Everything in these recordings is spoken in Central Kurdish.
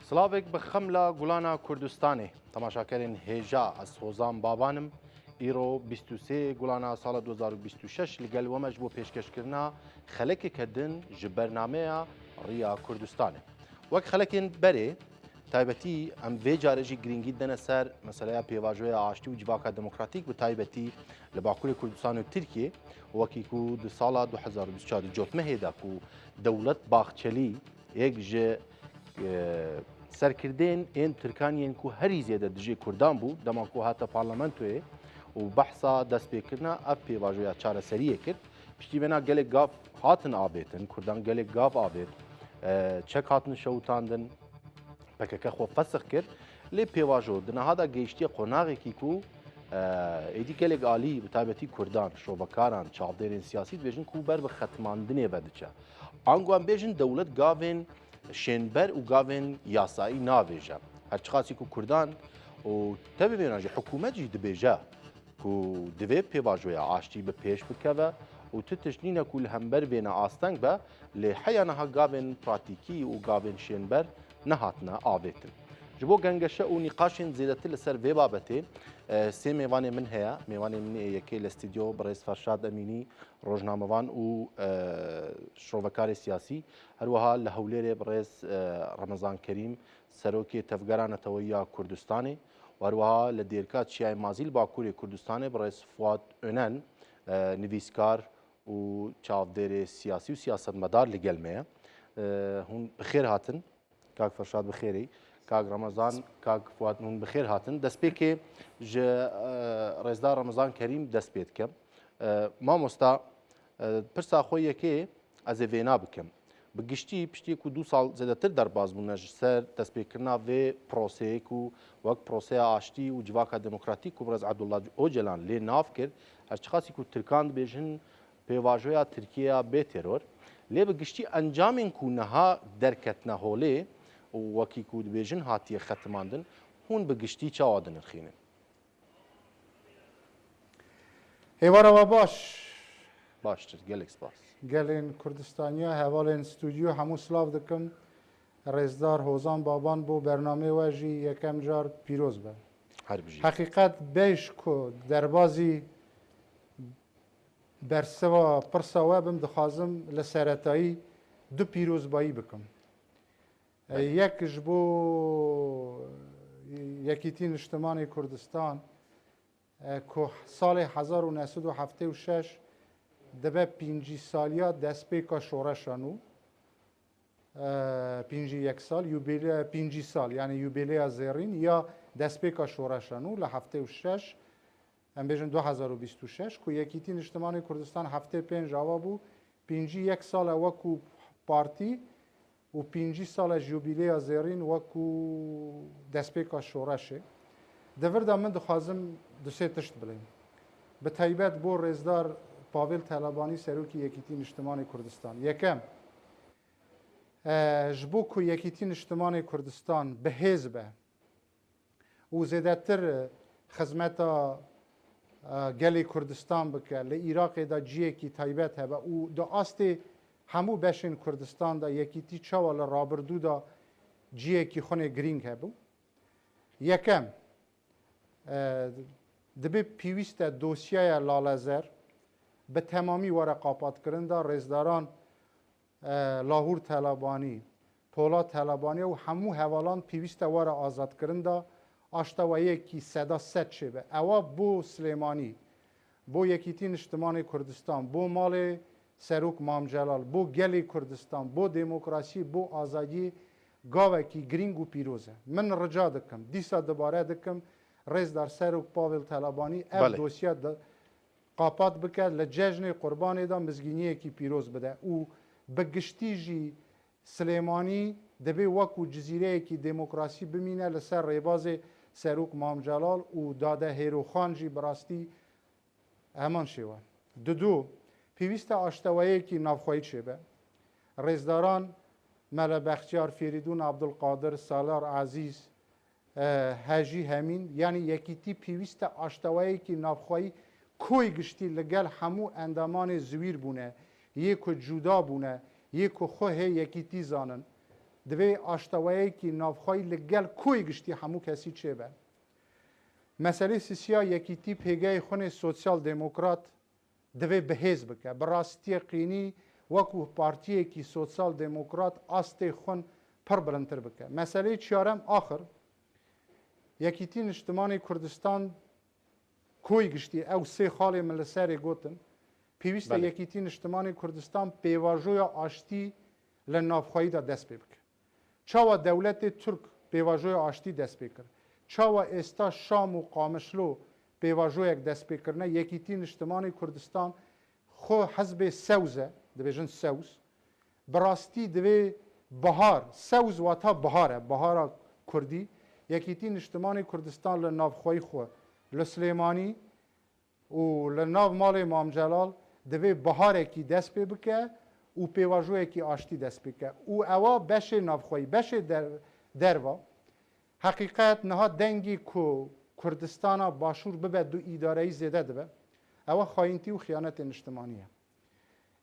سلاوێک بە خەم لە گوڵانە کوردستانê تەماشاکەرên هێژا ئەس هۆزان بابانم ئیرۆ 23 گوڵانە ساڵە 2026 لەگەل وەمەش بۆ پێشکەشکردنا خەلەکێکە دن ji بەرنمەیە ڕیا کوردستانê وەک خەلەکên berê تایبەتی ئەم vê carê jî giringî dene ser meseleya pêvajoya aştî û civaka demokratîk bi taybetî li Bakurê Kurdistan û Tirkiye wekî ku di sala 2024 cotmehê de ku dewlet baxçelî yek ji سەرکردێن ئێن ترکانیان ku herî zêde dijî Kurdan bû dema ku hate parlamentoyê û behsa destpêkirina ev pêvajoya çareseriyê kir piştîvena gelek gav hatin avêtin Kurdan gelek gav avêt çek hatin şewitandin PKK xwe fesix kir lê pêvajo di niha da gêiştiye qonaxekî ku êdî gelek alî bi taybetî Kurdan şovekaran çavdêrên siyasî dibêjin ku ber bi xetmandinê ve diçe anguan bêjin dewlet gavên şênber û gavên yasayî navêje her çiqasî ku Kurdan û tevê wêna jî hikûmet jî dibêje ku divê pêvajoya aştî bi pêş bikeve û tu tiştîne ku li hember vêne asteng be lê heya niha gavên pratîkî û gavên şênber nehatine avêtin ji bo gengeşe û nîqaşên zêdetir li ser vê babetê sê mêvanê min heye mêvanê min ê yekê li stîdyo birêz Ferşad Emînî rojnamevan û şovekarê siyasî her wiha li Hewlêrê birêz Remezan Kerîm serokê tevgera Neteweyî Kurdistanê her wiha li dêrka Çiyayê Mazî li Bakurê Kurdistanê birêz Fuad Önen nivîskar û çavdêrê siyasî û siyasetmedar li gel me ye hûn bi xêr hatin kak Ferşad bi xêrî kak Remezan kak Fuad hûn bi xêr hatin destpêkê ji Rêzdar Remezan Kerîm dest pê dikim mamosta pirsa xwe yekê ez ê vêna bikim bi giştî piştî ku 2 sal zêdetir derbas bûne ji ser destpêkirina vê proseyê ku wek proseya aştî û civaka demokratîk ku birêz Abdullah Öcalan lê nav kir her çiqasî ku Tirkan dibêjin pêvajoya Tirkiyeya bê teror lê bi giştî encamên ku niha derketine holê û wekî ku dibêjin hatiye xetmandin hûn bi giştî çawa dinirxînin هێوارە باش baştir gelek spas gelên Kurdistaniya hevalên stûdyo hemû silav dikim rêzdar hozan baban bû bernamê we jî yekem car pîroz be her bijî heqîqet bêj ku derbazî bersiva pirsa we bim dixwazim li seretayî du pîrozbayî bikim yek ji bo Yekîtî Niştimanê Kurdistan ku salê 1976 dibe pîncî saliya destpêka şoreşan û pîncî yek sal pîncî sal yani yubilêya zêrîn ya destpêka şoreşan û li 76 em bêjin 2026 ku Yekîtî Niştimanê Kurdistan 75 ava bû pîncî yek sal e wekû partî û pîncî sal e yubilêya zêrîn wekû destpêka şoreşê di vir de min dixwazim du sê tişt bilêm bi taybet bo rêzdar Pavel Telabanî serokê Yekîtî Niştimanê Kurdistan yekem ji bo ku Yekîtî Niştimanê Kurdistan bihêz be û zêdetir xizmeta gelê Kurdistan bike li Iraqê de ciyekî taybet hebe û di astê hemû beşên Kurdistan da yekîtî çawa li rabirdû da ciyekî xunê girîng hebû yekem dibe pîwîst e dosyaya lalezer bi temamî were qapatkirin da rêzdaran Lahûr Telabanî Polat Telabanî û hemû hevalan pîwîst e were azadkirin da aştewayekî seda sed çêbe ewa bo Silêmanî bo Yekîtî Niştimanê Kurdistan bo malê Serok Mamcelal bo gelê Kurdistan bo demokrasî bo azadiyê gavekî girîng û pîroz e min rica dikim dîsa dibare dikim rêzdar Serok Pavel Telabanî ev dosya qapat bike li cejnê qurbanê da mizgîniyekî pîroz bide û bi giştî jî Silêmanî dibe wekû cizîreyekî demokrasî bimîne li ser rêbazê Serok Mamcelal û Dade Hêroxan jî bi rastî heman şêwe di du pêwîst e aştewayekî navxweyî çêbe rêzdaran Mele Bexçiyar Fêrîdûn Abdulqadir Salar Ezîz hejî hemîn yanî yekîtî pêwîst e aştewayekî navxweyî koy giştî li gel hemû endamanê ziwîr bûne yê ku cuda bûne yê ku xwe hê yekîtî zanin دوی آشتوایی که نافخوایی لگل کوی گشتی همو کسی چه به مسئله سیاسیا یکیتی پیگه خون سوسیال دموکرات دوی بهز بکه براستی قینی وکو پارتیه کی سوسیال دموکرات آست خون پر بلندتر بکه مسئله چهارم آخر یکیتی نشتمان کردستان کوی گشتی او سه خاله ملسر گوتن پیوست یکیتی نشتمان کردستان پیواژوی آشتی لنافخوایی دا دست بکه چاوا دولت ترک پیواژوی آشتی دست بکر چاوا استا شام و قامشلو پیواژوی یک دست بکرنه یکیتی نشتمان کردستان خو حزب سوزه دبیجن سوز براستی دوی بهار سوز واتا بهاره بهارا کردی یکیتی نشتمان کردستان لنافخوایی خو لسلیمانی و لناف مال امام جلال دوی بهاره کی دست بکه و پیواژوی کی آشتی دست بکه او اوا بشه نافخوایی بشه دروا حقیقت نها دنگی کو کردستان باشور ببه دو اداره زیاده دبه اوا خاینتی و خیانت اجتماعیه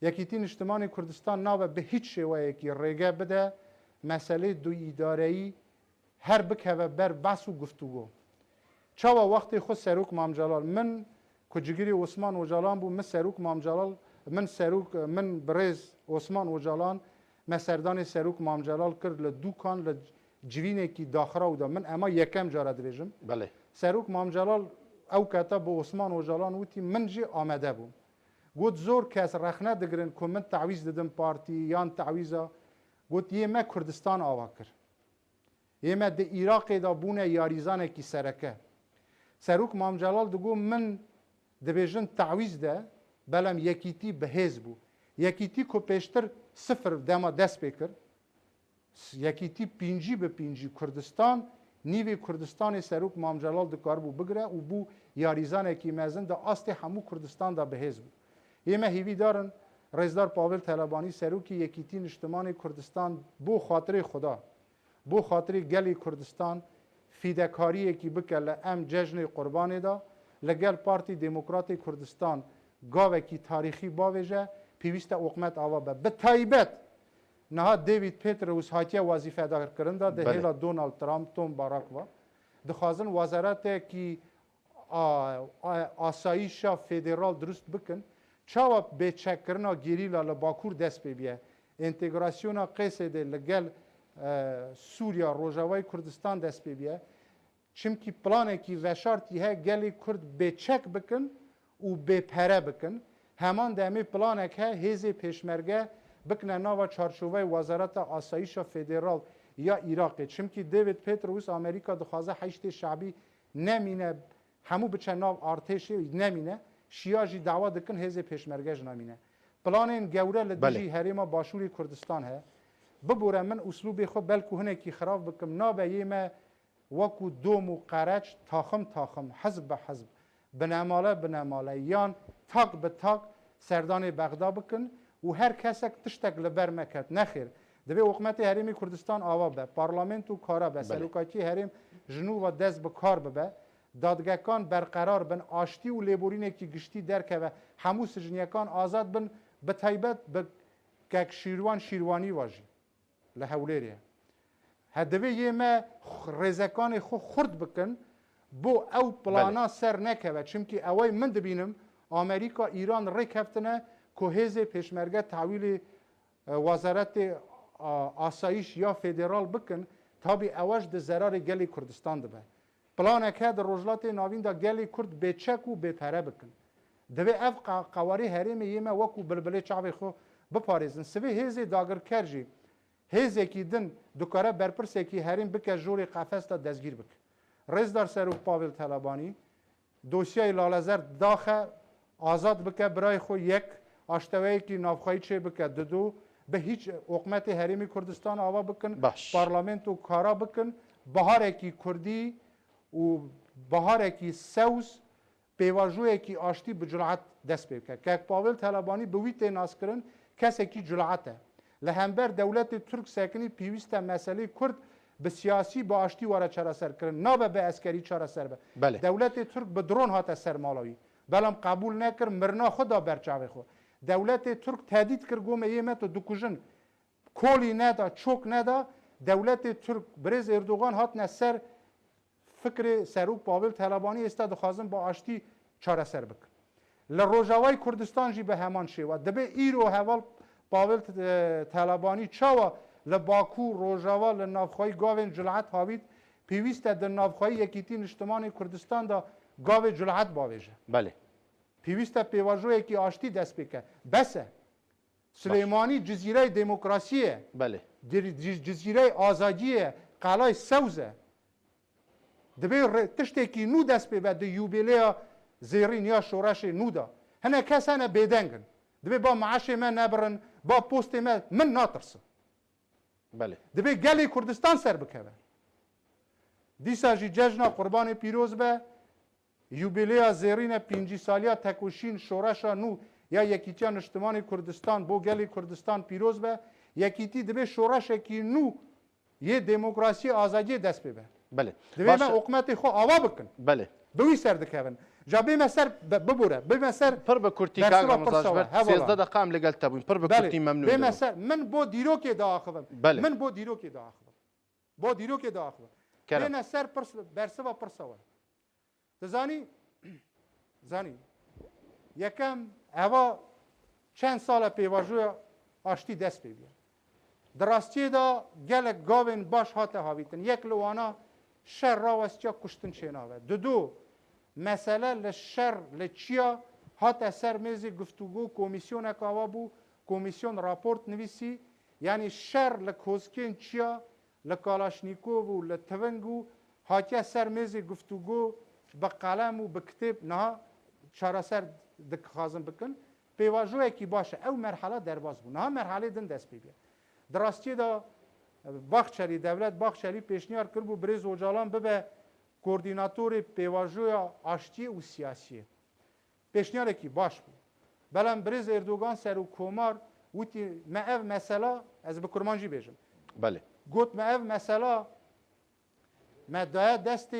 یکیتی اجتماعی کردستان ناوه به هیچ شیوه کی ریگه بده مسئله دو اداره هر بکه و بر بحث و گفتگو چاوا وقتی خود سروک مام جلال من کجگیری عثمان اوجالان بو من سروک مام جلال من برز عثمان اوجالان مسردان سروک مام جلال کرد لدوکان جوینه کی داخرا و دا من اما یکم جاره دویجم بله سروک مام جلال او کتا با عثمان اوجالان وتی من جی آمده بوم گوت زور کس رخنه دگرن که من تعویز دادم پارتی یان تعویزا گوت یه ما کردستان آوا کر یه ما ده عراق دا بونه یاریزانه کی سرکه سروک مام جلال دگو من دویجن تعویز ده بلم یکیتی بهز بو یکیتی که پیشتر صفر دما دست بکر یکیتی پینجی به پینجی کردستان نیوی کردستان سروک مام جلال دکار بو بگره و بو یاریزانه کی مزن دا آست همو کردستان دا بهز بو یه هیوی دارن رئیسدار پاول طلبانی سروکی یکیتی اجتماعی کردستان بو خاطر خدا بو خاطر گلی کردستان فیدکاری کی بکل ام جشن قربانی دا لگل پارتی دموکراتی کردستان گاوه کی تاریخی باوجه پیوسته حکومت آوا به تایبت نه دیوید پتروس هاتیه وظیفه دار کرنده ده هلا دونالد ترامپ توم باراک و دخوازن وزارت کی آسایش فدرال درست بکن چاوا به چکرنا گیریلا لباکور دست بیه انتگراسیون قصد لگل سوریا روجاوای کردستان دست بیه چمکی پلانه کی وشارتی ها گلی کرد به چک بکن و به پره بکن همان دمی پلانه که هزی پیشمرگه بکنه ناوا چارچوبه وزارت آسایش فدرال یا عراق چمکی دیوید پتروس آمریکا دخوازه حشت شعبی نمینه همو بچه ناو ارتشی نمینه شیاجی دعوا دکن هزی پیشمرگه نمینه پلان این گوره لدیجی حریم باشوری کردستان ها ببوره من اسلوب خود بلکو هنه کی خراب بکم نابه یه وکو دوم و قرچ تاخم حزب به حزب بناماله یان تاق به تاق سردان بغداد بکن و هر کسک تشتک لبر مکد نخیر دوی حکومت حریم کردستان آوا به پارلمنت و کارا به سلوکاتی حریم جنو و دست به کار به دادگاهان برقرار بن آشتی و لیبورینه کی گشتی درکه و همو سجنیکان آزاد بن به تایبت به گک شیروانی واجی لحولیریه هدوی یه ما رزکان خورد بکن بو او پلانا سر نکوه چمکی اوی من دبینم امریکا ایران ریک هفتنه که هزه پیشمرگه تحویل وزارت آسایش یا فدرال بکن تا بی اوش ده ضرار گلی کردستان ده به پلان که در روزلات ناوین دا گلی کرد به چک و به پره بکن دوی اف قواری حریم یه ما وکو بلبله چاوی خو بپارزن سوی هزه داگر کرجی هزه کی دن دکاره برپرسه کی حریم بکه جوری قفص تا دزگیر بکن رئیسدار سروک پاول طلبانی دوسیه لالزر داخل آزاد بکه برای خو یک آشتوایی که نافخایی چه بکه دو به هیچ حکومت حریم کردستان آوا بکن پارلمنت و کارا بکن بهار کی کردی و بهار کی سوز پیواژوی کی آشتی به جرأت دست بکه که پاول طلبانی به ویت ناس کرن کسی کی جرأته لهمبر دولت ترک ساکنی پیوسته مسئله کرد به سیاسی با آشتی وارد چرا سر کردن نه به عسکری چرا سر به بله. دولت ترک به درون هات سر مالوی بلام قبول نکر مرنا خدا برچاوی خو دولت ترک تهدید کرد گوم یه متو دکوژن کولی ندا چوک ندا دولت ترک برز اردوغان هاتنه سر فکر سروک پاول طلبانی است دخوازم با آشتی چاره سر بکن لروجاوای کردستان جی به همان شیوه دبه ایرو هوال پاول طلبانی چاوا لباکو روجاوا لنافخوی گاوین جلعت هاوید پیوست در نافخوی یکیتی نشتمان کردستان دا گاو جلعت باویجه بله پیوست پیواجو یکی آشتی دست بکه بسه سلیمانی جزیره دموکراسیه بله جزیره آزادیه قلای سوزه دبی تشتێکی نو دەست پێ بە یوبیلەیە زێڕین یا شۆڕەشێ نودا هەنە کەس هەنە بێدەنگن دەبێ با معاشێ me نەبڕن با پۆستێ me من ناترسم بله دەبێ گەلێ کوردستان سەر بکەوە دیساژی جەژنا قوربانê پیرۆز بە یوبیلەیە زێڕینە پێنجی سالیە تەکوشین شۆڕەشە نو یا یەکیتیا نیشتمانی کوردستان بۆ گەلی کوردستان پیرۆز بە یەکیتی دەبێ شۆڕەشێکی نو یê دموکراسی ئازادیê dest pê be بله دەبێ me حکومەتی خۆ ئاوا bikin بله بوی سر دکەون جا بێمە سەر ببوورە بێمە سەر پر بە کورتی کاگەمەزاژبەر دقام لەگەل تەبووین پر بە کورتی مەمنون بێمە سەر من بۆ دیرۆکێ داخبم من بۆ دیرۆکێ داخبم بۆ دیرۆکێ داخبم بێنە سەر بەرسەوە پرسەوە دەزانی زانی یەکەم ئەوە چەند ساڵە پێواژووە ئاشتی دەست پێ بێ دراستیێدا gelek gavên baş hate havîtin yek li wana şer rawestiya kuştin çênave du mesele li şer li çiya hate ser mêzê guftûgû komîsyoneka wa bû komîsyon raport nivîsî yanî şer li kozkên çiya li kalaşnîkov û li tiving û hatiye ser mêzê guftûgû bi qelem û bi kitêb niha çareser dixwazin bikin pêvajiyekî baş e ew merhela derbas bû niha merhelê din dest pê bê دراستی دا باخچری دولت باخچری پیشنهاد کرد بو برز اوجالان به کوردیناتور پیواژویا آشتی و سیاسی پیشنهاد کی باش بود بلن برز اردوغان سر و کومار وتی ما اف مثلا از به کرمانجی بیجم بله گوت ما اف مثلا ما دای دست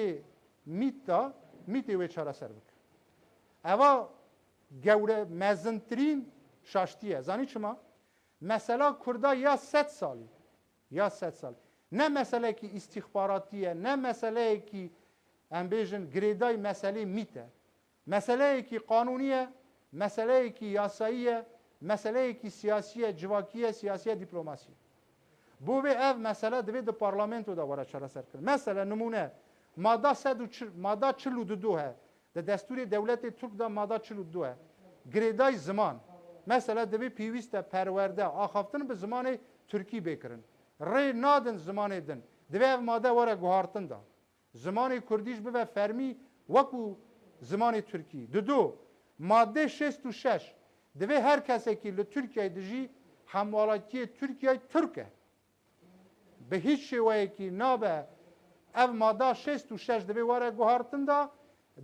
میتا و چاره سر بک اوا گوره مزنترین شاشتیه زانی چما مثلا کردا یا 100 سالی یا 100 سال نه مسئله کی استخباراتیه نه مسئله کی ام بیژن گریدای مسئله میته مسئله کی قانونیه مسئله کی یاساییه مسئله کی سیاسیه جواکیه سیاسیه دیپلماسیه بو به اف مسئله دوی د پارلمانتو دا وره چرا سر کرد مثلا نمونه ماده 42 هه د دستور دولت ترک دا ماده 42 هه گریدای زمان مثلا دبی پیوسته پرورده آخافتن به زمان ترکی بکرن ری نادن زمان دن دبی ماده وره گوهارتن دا زمان کردیش به فرمی وکو زمان ترکی دو ماده 66 دبی هر کسی که لترکیه دجی حمالاتی ترکیه ترکه به هیچ شیوهی که نابه اف ماده 66 دبی وره گوهارتن دا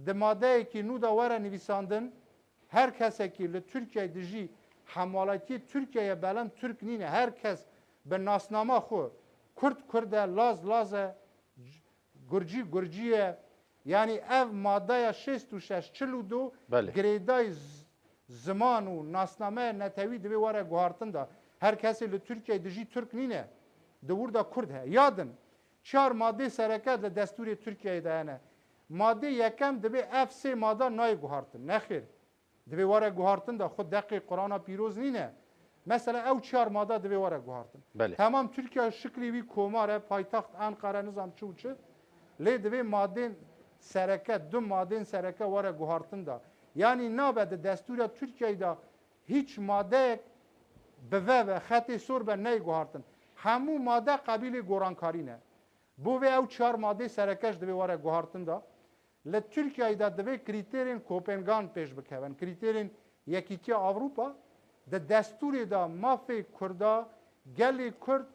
ده ماده که نو دا وره نویساندن her kese ki li Türkiye dijî hemalatî Türkiye'ye belen Türk nîne her kes bi nasnama xwe Kurd e Laz e Gurcî ye yani ev madeya 66 42 girêdayê ziman û nasnameya netewî divê were guhartin da her kesê li Türkiye dijî Türk nîne di wirda Kurd he yadin çar madde sereket li destûrê Türkiye'ye de hene madde yekem divê ev sê mada nayê guhartin nexêr دوی واره گوهارتن دا خود دقیق قرآن پیروز نینه مثلا او چهار ماده دوی واره گوهارتن تمام ترکیه شکلی وی کوماره پایتخت انقره نظام چه لی دوی مادین سرکه دو مادین سرکه واره گوهارتن دا یعنی نابد دستور ترکیه دا هیچ ماده به و خط سور به نی گوهارتن همو ماده قبیل گورانکاری نه بو و او چهار ماده سرکش دوی واره گوهارتن دا ل ترکیه دا دوی کریترین کوپنگان پیش بکون کریترین یکیتی اوروپا د دستور دا مافی کردا گلی کرد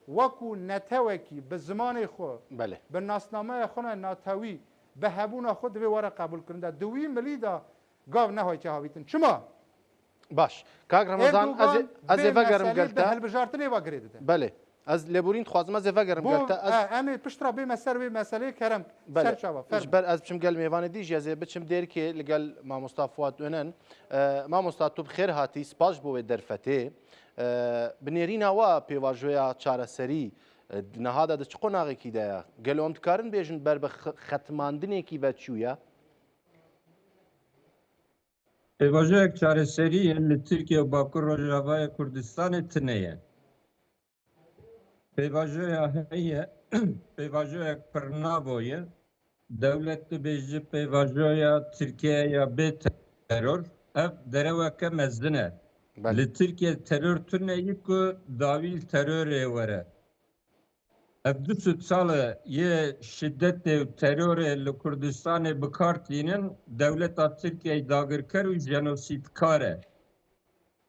وکو نتوکی به زمان خو به ناسنامه خو ناتوی به هبون خود دوی وره قبول کرنده دوی ملی دا گاو نهایی که هاویتن چما باش کاک رمضان از وگرم گلتا به هلبجارتنی وگریده بله از لبورین خوازم از وگرم گلتا از امی پشترا به مسئله کرم سر چاوا جبر از بچم گل میوان دی جزه بچم دیر که لگل ما مصطفوات ونن ما مصطفو بخیر هاتی سپاش بو درفته بنیرینا وا پیواژویا چاره سری نهادا د قۆناغێکی دایە گەلۆم دکارن بێژن بەر بە خەتماندنێکی بە چوویە Pêvajeyek çareseriyê li Tirkiye û Bakur Rojavayê Kurdistanê tune ye. Pêvajoya heye pêvajoyek pirnavo ye. Dewlet dibêje pêvajoya Tirkiyeya bê teror ev dereweke mezin e. Li Tirkiye terör tuneyî ku dawîl terorê were. Ev du sala yê şiddetê û terorê li Kurdistanê bikartînin dewleta Tirkiyeyê dagirker û jenosîdkar e.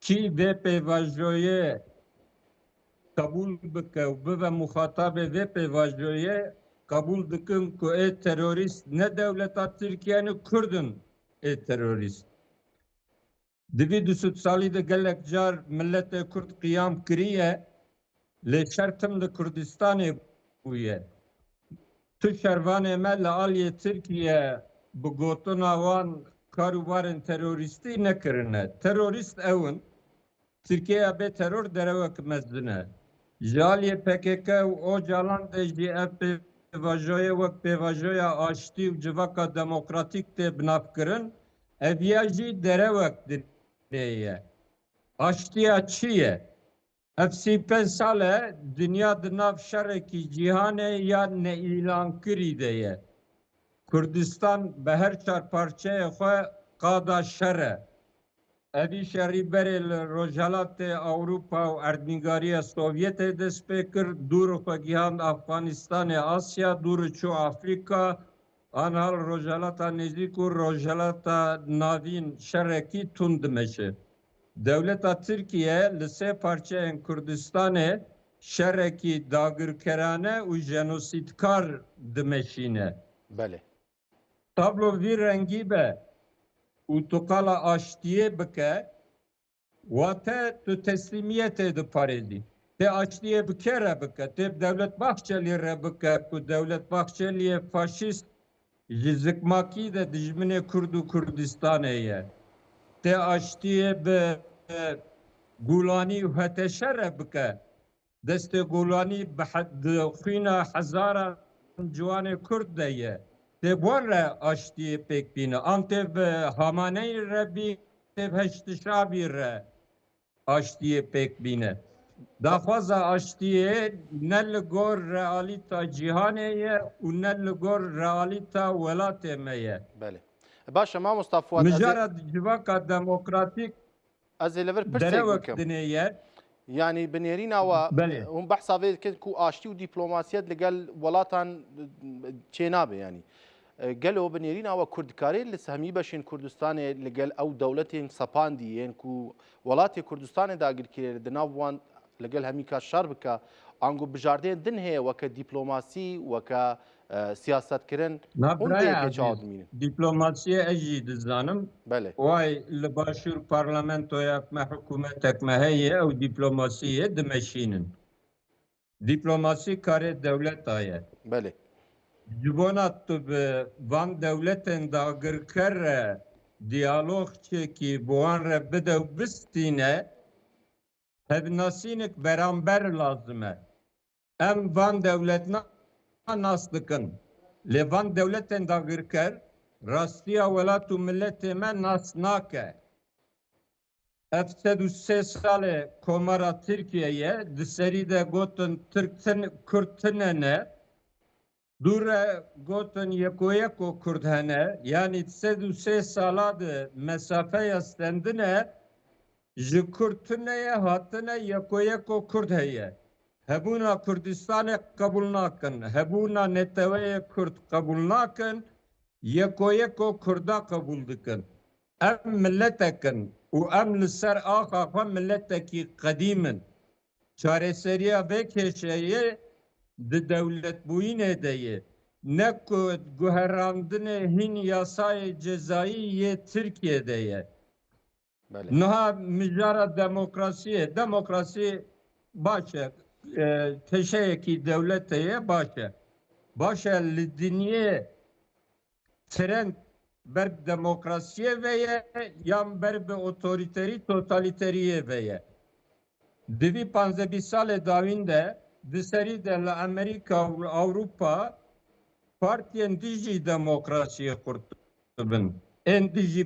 Kî vê pêvajoyê kabûl bike û bibe muxatabê vê pêvajoyê kabûl dikin ku ê terorîst ne dewleta Tirkiye'nin Kurdin ê terorîst. Divî du salî de gelek car milletê Kurd qiyam kiriye lê şertim li Kurdistanê bûye. Tu şervanê me li aliyê Tirkiye bi gotina wan karûbarên terorîstî nekirine. Terorîst ewin, Tirkiyeya bê teror derewek mezin e. Ji aliyê PKK û Ocalan de jî ev pêvajoyê wek pêvajoya aştî û civaka demokratîk tê binavkirin, ev ya jî derewek dinêye. Aştiya çi ye? Ev 35 sal e dünya di nav şerekî cîhanê ya neîlankirî de ye. Kurdistan bi her çar parçeyê xwe qada şer e. Evî şerî berê li Rojalatê Ewropa û erdnîgariya Sovyetê dest pê kir, dûr xwe gihand Afganistanê Asya, dûr çû Afrika, anhal Rojalata nêzik û Rojalata navîn şerekî tund dimeşe. Devleta Tirkiye li sê parçeyên Kurdistanê şerekî dagirkerane û jenosîdkar dimeşîne. Belê. Tablo vî rengî be û tu qala aştiyê bike, wate tu teslîmiyetê diparêzî. Tê aştiyê bi kê re bike? Tê bi Devlet Bahçelî re bike ku Devlet Bahçelî faşîst ji zikmakî de dijminê Kurd û Kurdistanê ye. Tê aştiyê bi Gulanî û Heteşe re bike. Destê Gulanî di xwîna hezaran ciwanê Kurd de ye. Tê wan re aştiyê pêk bîne. An tê bi Hamaneyê re bî, tê bi Heştişabî re aştiyê pêk bîne. Daxwaza aştiyê ne li gor realîta cîhanê ye û ne li gor realîta welatê me ye. Belê. Baş e mamosta Fuat Mijara civaka demokratîk ez ê li vir pirsek derewek bikim. dinê ye. Yani binêrîna we Belê. hûn behsa vê dikin ku aştî û dîplomasiyet li gel welatan çê nabe yanî. Gelo binêrîna we Kurdkarê li hemî beşên Kurdistanê li gel ew dewletên sepandî yên ku welatê Kurdistanê dagirkirê di nav wan li gel hemî ka şer bike ango bijardeyên din heye weke dîplomasî weke siyasetkirin hûn dê çawa dimînin. Diplomasiye ez jî dizanim. Belê. Way li başûr parlamentoya me hikûmetek me heye ew dîplomasiyê dimeşînin. Dîplomasî karê dewleta ye. Belê. Ji bona tu bi van dewletên dagirker re diyalog çekî bi wan re bide û bistîne, hevnasînek beramber lazim e. Em van dewletna nas dikin. Lê van dewletên dagirker rastiya welat û milletê me nas nake. Ev sed û sê salê komara Tirkiyeyê di serî de gotin Kurd tune ne, dûre gotin yekoyeko Kurd hene, yanî sed û sê sala de mesafeya stendine ji Kurd tuneye hatine yekoyeko Kurd heye. Hebûna Kurdistanê qebûl nakin, hebûna neteweyê Kurd qebûl nakin, yekoyeko Kurda qebûl dikin. Em milletekin û em li ser axa xwe milletekî qedîmin. Çareseriya vê kêşeyê di dewletbûyînê de ye. Ne ku guherandinê hîn yasayê cezayî yê Tirkiye'de ye. Niha mijara demokrasiyê, demokrasî baş e, teşeyekî dewletê ye baş e. Baş e li dinyê trend ber demokrasiye veye yan ber bi otoriterî totaliteriyê veye. Divî 15 salê dawîn de دسری در امریکا و اروپا partiyên dijî demokrasiyê qurt dibin. Ên dijî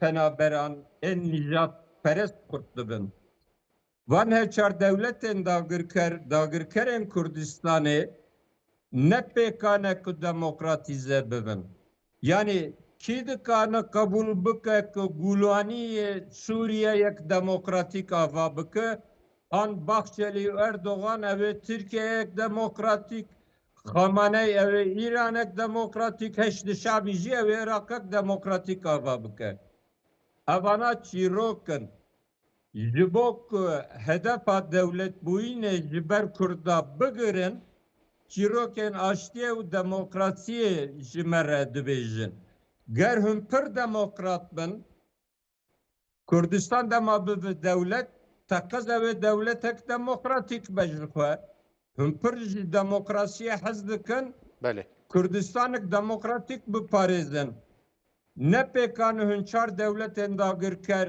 penaberan, ên nijat perest qurt dibin. Van hevçar devletên dagirkerên Kurdistanê ne pêkane ku demokratîze bibin. Yani kî dikane kabul bike ku Gulaniyê Sûriyeyek demokratîk ava bike, an Baxçelî Erdogan ev ê Tirkiyeyek demokratîk, Xamenei ev ê İranek demokratîk, Heşd-i Şabî jî ev ê Iraqek demokratîk ava bike. Evana çîrokin. Ji bo ku hedefa dewletbûyînê ji ber Kurda bigirin, çîrokên aştiyê û demokrasiyê ji me re dibêjin. Ger hûn pir demokrat bin, Kurdistan dema bibe dewlet, teqez ew ê dewletek demokratîk be ji xwe. Hûn pir ji demokrasiyê hez dikin, بله Kurdistanek demokratîk biparêzin. Ne pêkanî hûn çar dewletên dagirker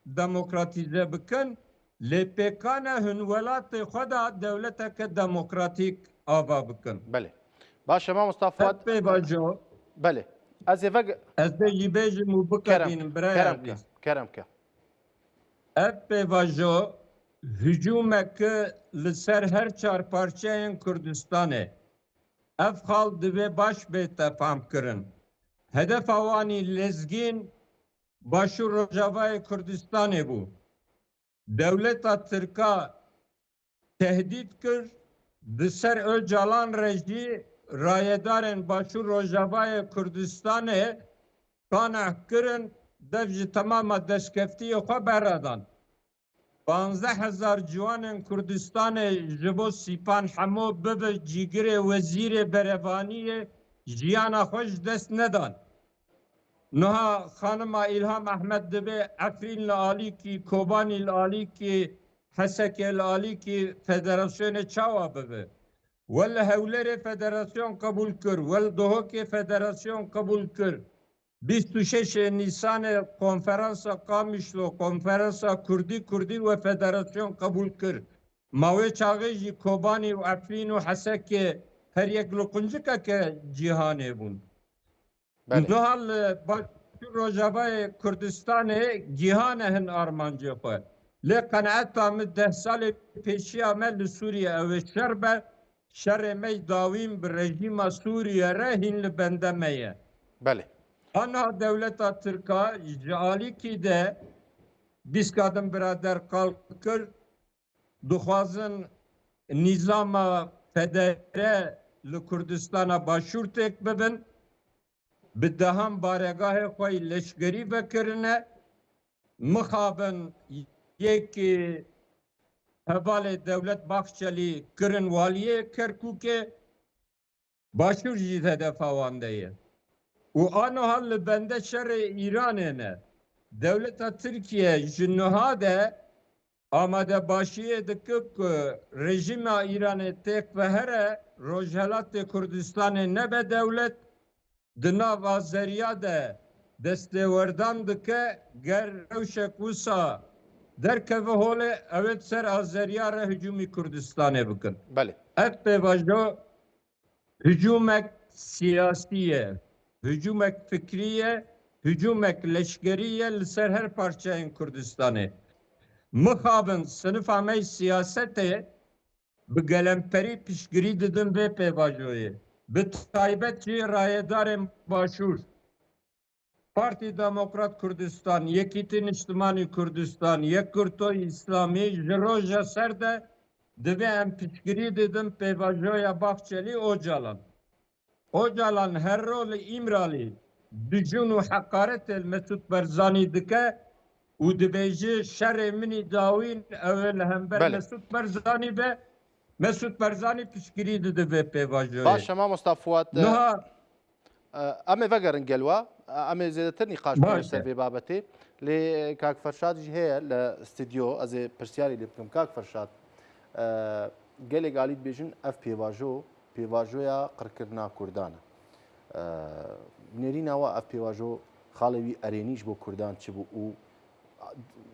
demokratîze bikin, lê pêkane hûn welatê xwe da dewleteke demokratîk ava bikin. بله باشه ما مصطفى فؤاد Hep pêvajo, بله از افق ez dê jî bêjim û bikevînim biraya کرم که wî. کرم که Ev pêvajo hücumeke li ser her çar parçeyên Kurdistanê. Ev xal divê baş bê tefam kirin. Hedefa wanî lezgîn Başûr Rojavayê Kurdistanê bû. Dewleta Tirka tehdît kir, di ser Öcalan re jî rayedarên Başûr Rojavayê Kurdistanê qaneh kirin, dev ji temama destkeftiyê xwe berredan. 15,000 ciwanên Kurdistanê ji bo Sîpan hemû bibe cîgirê wezîrê berevaniyê jiyana xwe ji dest nedan. Niha xanima İlham Ehmed dibe Efrîn li alîkî, Kobanî li alîkî, Hesekê li alîkî federasyonê çawa bibe. Wel li Hewlêrê federasyon kabul kir, wel Duhokê federasyon kabul kir. 26 Nisanê konferansa Qamişlo, konferansa Kurdî ve federasyon kabul kir. Mawê çaxê jî Kobanî û Efrîn û Hesekê her yek li quncikeke cîhanê bûn. بله Niha li Başûr Rojavayê Kurdistanê cîhanê hin armancê xwe. Lê qeneeta min 10 salê pêşiya me li Sûriye ew ê şer be, şerê me dawîn bi rejîma Sûriye re hîn li bende me ye. بله Ana devleta Tirka ji alîkî de bîskadin birader qal kir, dixwazin nîzama federe li Kurdistana Başûr têk bibin, bi dehan baregahê xwe leşkerî vekirine, mixabin yekî hevalê Dewlet Baxçelî kirin waliyê Kerkûkê, Başûr jî hedefa wan de ye. û aniha li bende şerê Îranê ne. Dewleta Tirkiye ji niha de amadebaşiyê dike ku rejîma Îranê têk vehere Rojhilatê Kurdistanê nebe dewlet, di nav Azeriya de destêwerdan dike ger rewşek wisa derkeve holê ew ê ser Azeriya re hücumî Kurdistanê bikin. بله Ev pêvajo hücumek siyasî ye, hücumek fikrî ye, hücumek leşkerî ye li ser her parçeyên Kurdistanê. Mixabin sinifa me siyasetê bi gelemperî piştgirî didin vê pêvajoyê. Bi taybet jî rayedarên Başûr, Partî Demokrat Kurdistan, Yekîtîn İçtimanî Kurdistan, Yekkurtoy İslamî ji roja ser de divê em piştgirî didin pêvajoya Baxçelî Öcalan. Öcalan her rolê İmralî dijûn û heqaretê Mesûd Barzanî dike û dibêje şerê minî dawîn ew ê li hember Bele. Mesûd Barzanî be, Mesûd Barzanî piştgirî dide vê pêvajoyê. باشه ما مصطفى فؤاد Niha ام فقرن قلوا ام زيادتر نقاش باشه. سر في بابتي لي كاك فرشاد جي هي الاستديو از برسياري اللي بكم كاك فرشاد قالي قاليد بيجن اف بيواجو يا قركرنا كردانا نيرينا وا اف بيواجو خالوي ارينيش بو كردان تشبو و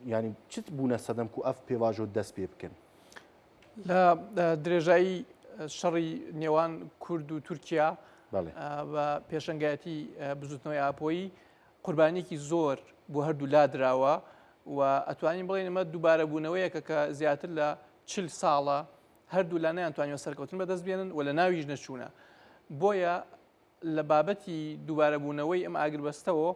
يعني چت بونا صدم كو اف بيواجو دس بي بكن لە درێژایی شەڕی نێوان کورد و تورکیا بەڵێ بە پێشنگایەتی بزوتنەوەی ئاپۆیی قوربانێکی زۆر بۆ هەردوو لادراوە و ئەتوانین بڵێن ئەمە دووبارە بوونەوەیەکە کە زیاتر لە 40 ساڵە هەردوو لا نەیانتوانیوە سەرکەوتن بەدەست بێنن و لە ناویش نەچوونە بۆیە لە بابەتی دووبارە بوونەوەی ئەم ئاگربەستەوە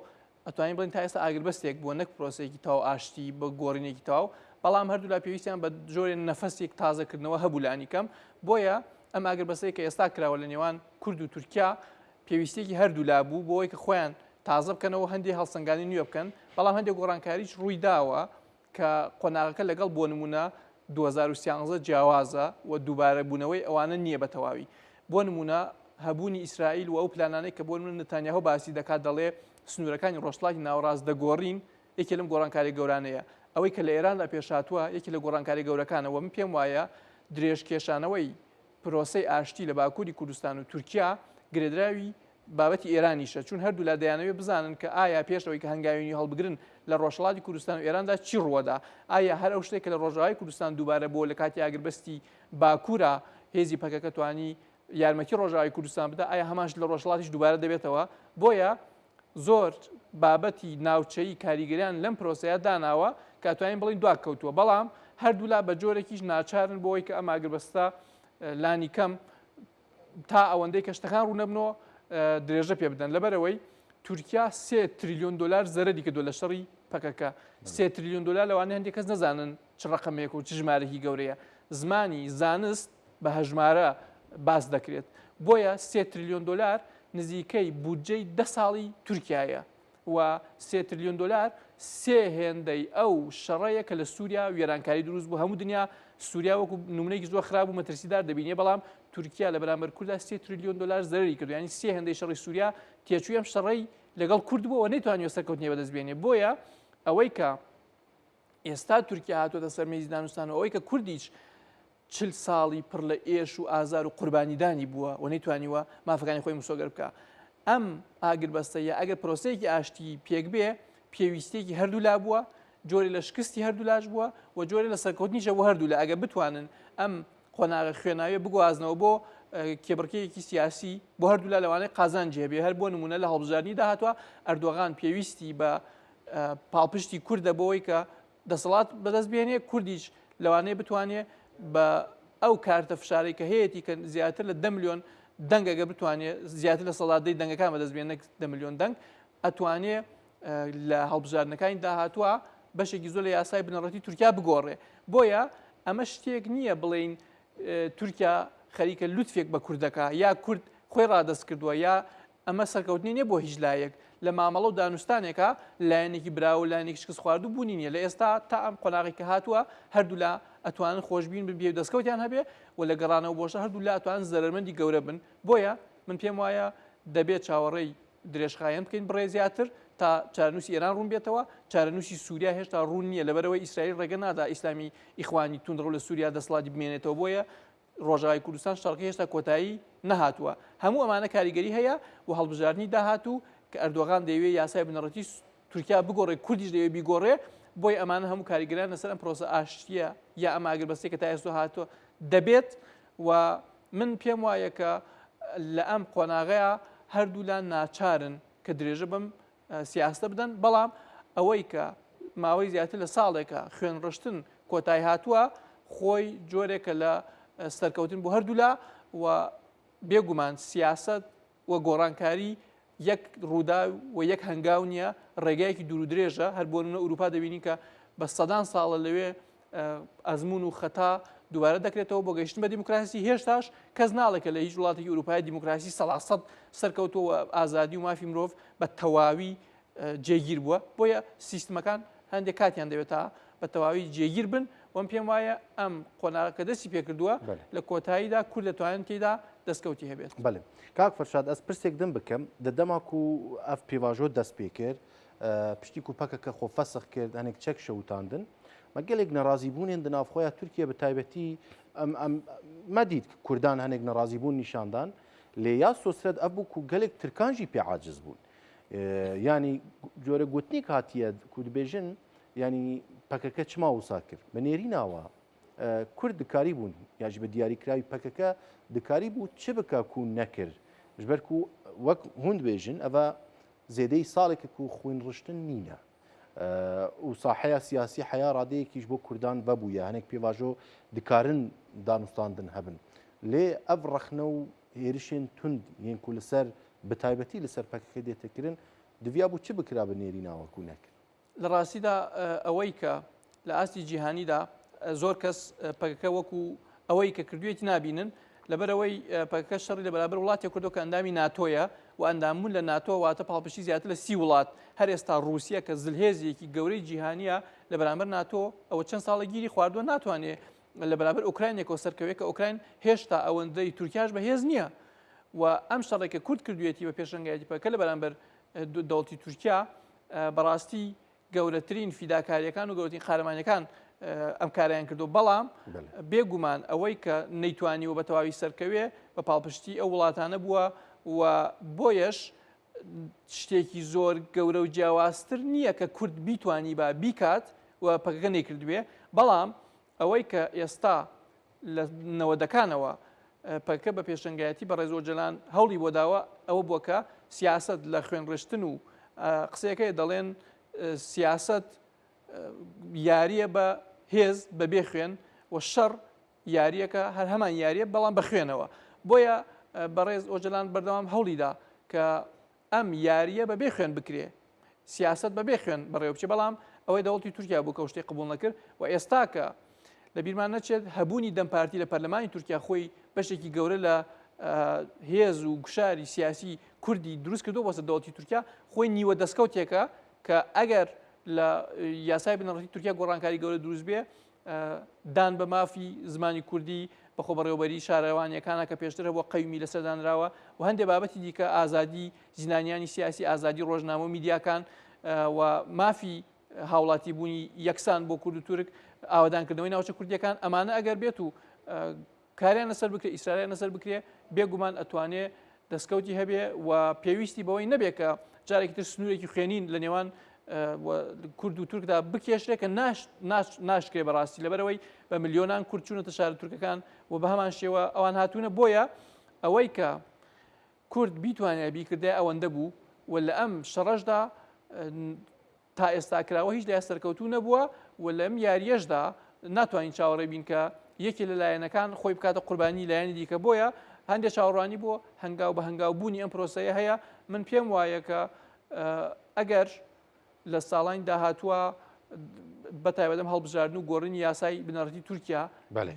ئەتوانین بڵین تا ئێستا ئاگربەستێک بۆ نەک پرۆسەیەکی تاو ئاشتی بە گۆڕینێکی تاو بەڵام هەردوو لا پێویستیان بە جۆرێ نەفەسێک تازەکردنەوە هەبوو لانی کەم بۆیە ئەم ئاگربەستەیە کە ئێستا کراوە لە نێوان کورد و تورکیا پێویستێکی هەردوو لا بوو بۆی کە خۆیان تازە بکەنەوە هەندێک هەڵسەنگانی نوێ بکەن بەڵام هەندێک گۆڕانکاریش ڕووی داوە کە قۆناغەکە لەگەڵ بۆ نمونە 2013 جیاوازە و دووبارە بوونەوەی ئەوانە نییە بەتەواوی بۆ نمونە هەبوونی ئیسرائیل و ئەو پلانانەی کە بۆ نمونە نەتانیاهو باسی دەکات دەڵێ سنوورەکانی ڕۆژهەڵاتی ناوەڕاست دەگۆڕین یەکێ لەم گۆڕانکاری گەورانەیە ئەوەی کە لە ئێراندا پێشاتووە یەکی لە گۆڕانکاری گەورەکانەوە من پێم وایە درێژکێشانەوەی پرۆسەی ئاشتی لە باکووری کوردستان و تورکیا گرێدراوی بابەتی ئێرانیشە چون هەردوو لا دەیانەوێت بزانن کە ئایا پێشەوەی کە هەنگاوێنی هەڵبگرن لە ڕۆژهەڵاتی کوردستان و ئێراندا چی ڕوەدا ئایا هەر ئەو شتێک کە لە ڕۆژاوای کوردستان دووبارە بۆ لە کاتی ئاگربەستی باکوورە هێزی پەکەکە توانی یارمەتی ڕۆژاوای کوردستان بدا ئایا هەماش لە ڕۆژهەڵاتیش دووبارە دەبێتەوە بۆیە زۆر بابەتی ناوچەی کاریگەریان لەم پرۆسەیە داناوە کە توانین بڵین دوا کەوتووە بەڵام هەردوو لا بە جۆرێکیش ناچارن بۆەوەی کە ئەم ئاگربەستە لانی کەم تا ئەوەندەی کە شتەکان ڕوونەبنەوە درێژە پێ بدەن لەبەرەوەی تورکیا 3 تریلیۆن دلار زەرەری کردو لە شەڕی پەکەکە 3 تریلیۆن دلار لەوانەیە هەندێک کەس نەزانن چ ڕقەمێک و چ ژمارەی گەورەیە زمانی زانست بە هەژمارە باس دەکرێت بۆیە 3 تریلیۆن دلار نزیکەی بودجەی 10 ساڵی تورکایە و 3 تریلیۆن دلار سێ هێندەی ئەو شەڕەیە کە لە سووریا وێرانکاری دروست بوو هەموو دنیا سووریا وەکو نمونەیەکی زۆر خراپ و مەترسیدار دەبینێ بەڵام تورکیا لە بەرامبەر کووردا 3 تریلیۆن دلار زەرری کردو ینی سێ هێندەی شەڕی سووریا تێچووی ئەم شەڕەی لەگەڵ کورد بووەوە نەیتوانیوە سەرکەوتنیە بەدەست بێنێ بۆیە ئەوەی کە ئێستا تورکیا هاتووەتە سەر مێزی دانوستان و ئەوەی کە کوردیش 40 ساڵی پڕ لە ئێش و ئازار و قوربانیدانی بووە و نەیتوانیوە مافەکانی خۆی مسۆگەر بکە ئەم ئاگربەستەیە ئەگەر پرۆسەیەکی ئاشتی پێک بێ پێویستێکی هەردوو لا بووە جۆری لە شکستی هەردوو لاش بووە و جۆری لە سەرکەوتنیشە بۆ هەردوو لە ئەگە بتوانن ئەم قۆناغە خوێناوی بگوازنەوە بۆ کێبڕکەیەکی سیاسی بۆ هەردوو لا لەوانەیە قازان جێبێ هەر بۆ نمونە لە هەڵبژارنی داهاتوە ئەردۆغان پێویستی بە پاڵپشتی کوردە بۆەوەی کە دەسەڵات بەدەست بێنێ کوردیش لەوانەیە بتوانێت بە ئەو کارتە فشارەی کە هەیەی کە زیاتر لە 10 ملیۆن دەنگەگە بتوانێت زیاتر لە سەڵاتەی دەنگەکان بەدەست بێن 10 ملیۆن دەنگ ئەتوانێت لە هەڵبژارنەکانی داهاتووە بەشێکی زۆر لە یاسای بنەڕەتی تورکیا بگۆڕێ بۆیە ئەمە شتێک نییە بڵین تورکیا خەریکە لوتفێک بە کوردەکە یا کورد خۆی ڕادەست کردووە یا ئەمە سەرکەوتنی نیە بۆ هیچ لایەک لە مامەڵە و دانوستانێکە لایەنێکی براو لایەنێکی شکست خواردو بوونی نیە لە ئێستا تا ئەم قۆناغی کە هاتووە هەردوو لا ئەتوانن خۆشببین ببێ و دەستکەوتیان هەبێ و لە گەڕانەوە بۆشە هەردوو لا ئەتوانن زەرمەندی گەورە بن بۆیە من پێم وایە دەبێت چاوەڕێی درێژخایەن بکەین بڕێ زیاتر تا چارەنووسی ئێران ڕوون بێتەوە چارەنووسی سووریا هێشتا ڕوون نییە لەبەرەوەی ئیسرائیل ڕێگە نادا ئیسلامی ئیخوانی توندڕۆ لە سووریا دەسەڵاتی بمێنێتەوە بۆیە ڕۆژاوای کوردستان شەڕەکە هێشتا کۆتایی نەهاتووە هەموو ئەمانە کاریگەری هەیە و هەڵبژارنی داهاتوو کە ئەردۆغان دەیەوێت یاسای بنەڕەتی تورکیا بگۆڕێ کوردیش دەیەوێت بیگۆڕێ بۆی ئەمانە هەموو کاریگەران لەسەر ئەم پرۆسە ئاشتیە یا ئەم ئاگربەستەی کە تا ئێستا هاتووە دەبێت و من پێم وایە کە لە ئەم قۆناغەیە هەردوو لا ناچارن کە درێژە بم سیاستە بدەن بەڵام ئەوەی کە ماوەی زیاتر لە ساڵێکە خوێن ڕشتن کۆتایی هاتووە خۆی جۆرێکە لە سەرکەوتن بۆ هەردوو لا و بێگومان سیاست و گۆڕانکاری یەک ڕوودا و یەک هەنگاو نییە ڕێگایەکی دوور و درێژە هەر بۆ نمونە ئوروپا دەبینی کە بە سەدان ساڵە لەوێ ئەزمون و خەتا دووبارە دەکرێتەوە بۆ گەیشتن بە دیموکراسی هێشتاش کەس ناڵێکە لە هیچ وڵاتێکی ئوروپای دیموکراسی سەد سەرکەوتەوە ئازادی و مافی مرۆڤ بە تەواوی جێگیر بووە بۆیە سیستمەکان هەندێک کاتیان دەوێت تا بە تەواوی جێگیر بن وەم پێم وایە ئەم قۆناغەکە دەستی پێکردووە لە کۆتاییدا کورد دەتوانن تێدا دەستکەوتی هەبێت. بەڵێ کاک فەرشاد ئەس پرسێک دەم بکەم دەدەما و ئەف پێواژۆ دەست پێ کرد پشتی و پەکەکە خۆ فەسخ کرد هەنێک چەک شەوتاندن مەگەلێک نەڕازی بوونێن دناوخۆیە تورکیا بە تایبەتی مەدید کوردان هەنێک نەڕازی بوون نیشاندان لێ یا سۆسرەت ئەبوو و گەلێک ترکانژی پێ عاجز بوون ینی جۆرە گوتنیک هاتیە کو دەبێژن ینی پەکەکە چما وسا کرد بە نێری ناوە کورد دکاری بوون یاژی بە دیاریکراوی پەکەکە دکاری بوو چ بکە و نەکرد ژبەر و وەک هوند بێژن ئەوە زێدەی ساڵێکە و خوێن ڕشتن نینە و ساحەیە سیاسی حیا ڕادەیەکیش بۆ کوردان بەبووە هەنێک پێواژۆ دکارن دانوستاندن هەبن لێ ئەv ڕەخنە و هێرشێن تند یەن و لەسەر بەتایبەتی لەسەر پەکەکە دێتەکردن دویا بوو چ بکرا بە نێری ناوەکو نەکرد لە ڕاستیدا ئەوەی کە لە ئاستی جیهانیدا زۆر کەس پەکەکە وەکو ئەوەی کە کردوێتی نابینن لەبەرەوەی پەکەکە شەڕی لە بەرابەر وڵاتی کردو کە ئەندامی ناتۆیە و ئەندامون لە ناتۆ واتە پاڵپشتی زیاتر لە 30 وڵات هەر ئێستا رووسیا کە زلهێزیەکی گەورەی جیهانیە لە بەرامبەر ناتۆ ئەوە چەند ساڵە گیری خواردووە ناتوانێت لە بەرابەر ئوکراینێکەوە سەرکەوێت کە ئوکراین هێشتا ئەوەندەی تورکیاش بەهێز نییە و ئەم شەڕێکە کورد کردوێتی بە پێشەنگایەتی پەکە لە بەرامبەر دەوڵەتی تورکیا بەڕاستی گەورەترین فیداکاریەکان و گەورەترین قارەمانیەکان ئەم کاریان کردو بەڵام بێگومان ئەوەی کە نەیتوانی و بە تەواوی سەرکەوێ بە پاڵپشتی ئەو وڵاتانە بووە و بۆیەش شتێکی زۆر گەورە و جیاوازتر نییە کە کورد بیتوانی بە بیکات و پەکەکە نەیکردوێ بەڵام ئەوەی کە ئێستا لە نەوەدەکانەوە پەکە بە پێشەنگایەتی بە ڕێز ئۆجەلان هەوڵی بۆ داوە ئەوە بووە کە سیاست لە خوێنڕشتن و قسەکەی دەڵێن سیاست یاریە بە هێز بەبێ خوێن و شەڕ یاریەکە هەر هەمان یاریە بەڵام بە خوێنەوە بۆیە بەڕێز ئۆجەلان بەردەوام هەوڵیدا کە ئەم یاریە بەبێ خوێن بکرێ سیاست بەبێ خوێن بەڕێوە بچێ بەڵام ئەوەی دەوڵەتی تورکیا بوو کە شتێک قبول نەکرد و ئێستا کە لە بیرمان نەچێت هەبوونی دەمپارتی لە پەرلەمانی تورکیا خۆی بەشێکی گەورە لە هێز و گوشاری سیاسی کوردی دروست کردو بۆسە دەوڵەتی تورکیا خۆی نیوە دەستکەوتێکە کە ئەگەر لە یاسای بنەڕەتی تورکیا گۆڕانکاری گەورە دروست بێ دان بە مافی زمانی کوردی بەخۆ بەڕێوەبەری شارەوانیەکانە کە پێشتر بۆ قەومی لەسەردانراوە و هەندێک بابەتی دیکە ئازادی زینانیانی سیاسی ئازادی ڕۆژنامە و میدیاکان و مافی هاوڵاتی بوونی یەکسان بۆ کورد و تورک ئاوادانکردنەوەی ناوچە کوردیەکان ئەمانە ئەگەر بێت و کاریان لەسەر بکرێ ئیسرائیل لەسەر بکرێ بێگومان ئەتوانێت دەستکەوتی هەبێ و پێویستی بەوەی نەبێت کە جارێکی تر سنوورێکی خوێنین لە نێوان کورد و تورکدا بکێشرێت کە ناشکرێ بەڕاستی لەبەرەوەی بە ملیۆنان کورد چوونەتە شارە تورکەکان و بە هەمان شێوە ئەوان هاتوونە بۆیە ئەوەی کە کورد بیتوانێت بیکردای ئەوەندە بوو و لە ئەم شەڕەشدا تا ئێستا کراوە هیچ لای سەرکەوتوو نەبووە و لەم یاریەشدا ناتوانین چاوەڕێ بین کە یەکی لە لایەنەکان خۆی بکاتە قوربانی لایەنی دیکە بۆیە هەندێک چاوەڕوانی بۆ هەنگاو بە هەنگاوبوونی ئەم پرۆسەیە هەیە من پێم وایە کە ئەگەر لە ساڵانی داهاتووە بەتایبەتم هەڵبژاردن و گۆڕینی یاسای بنەڕەتی تورکیا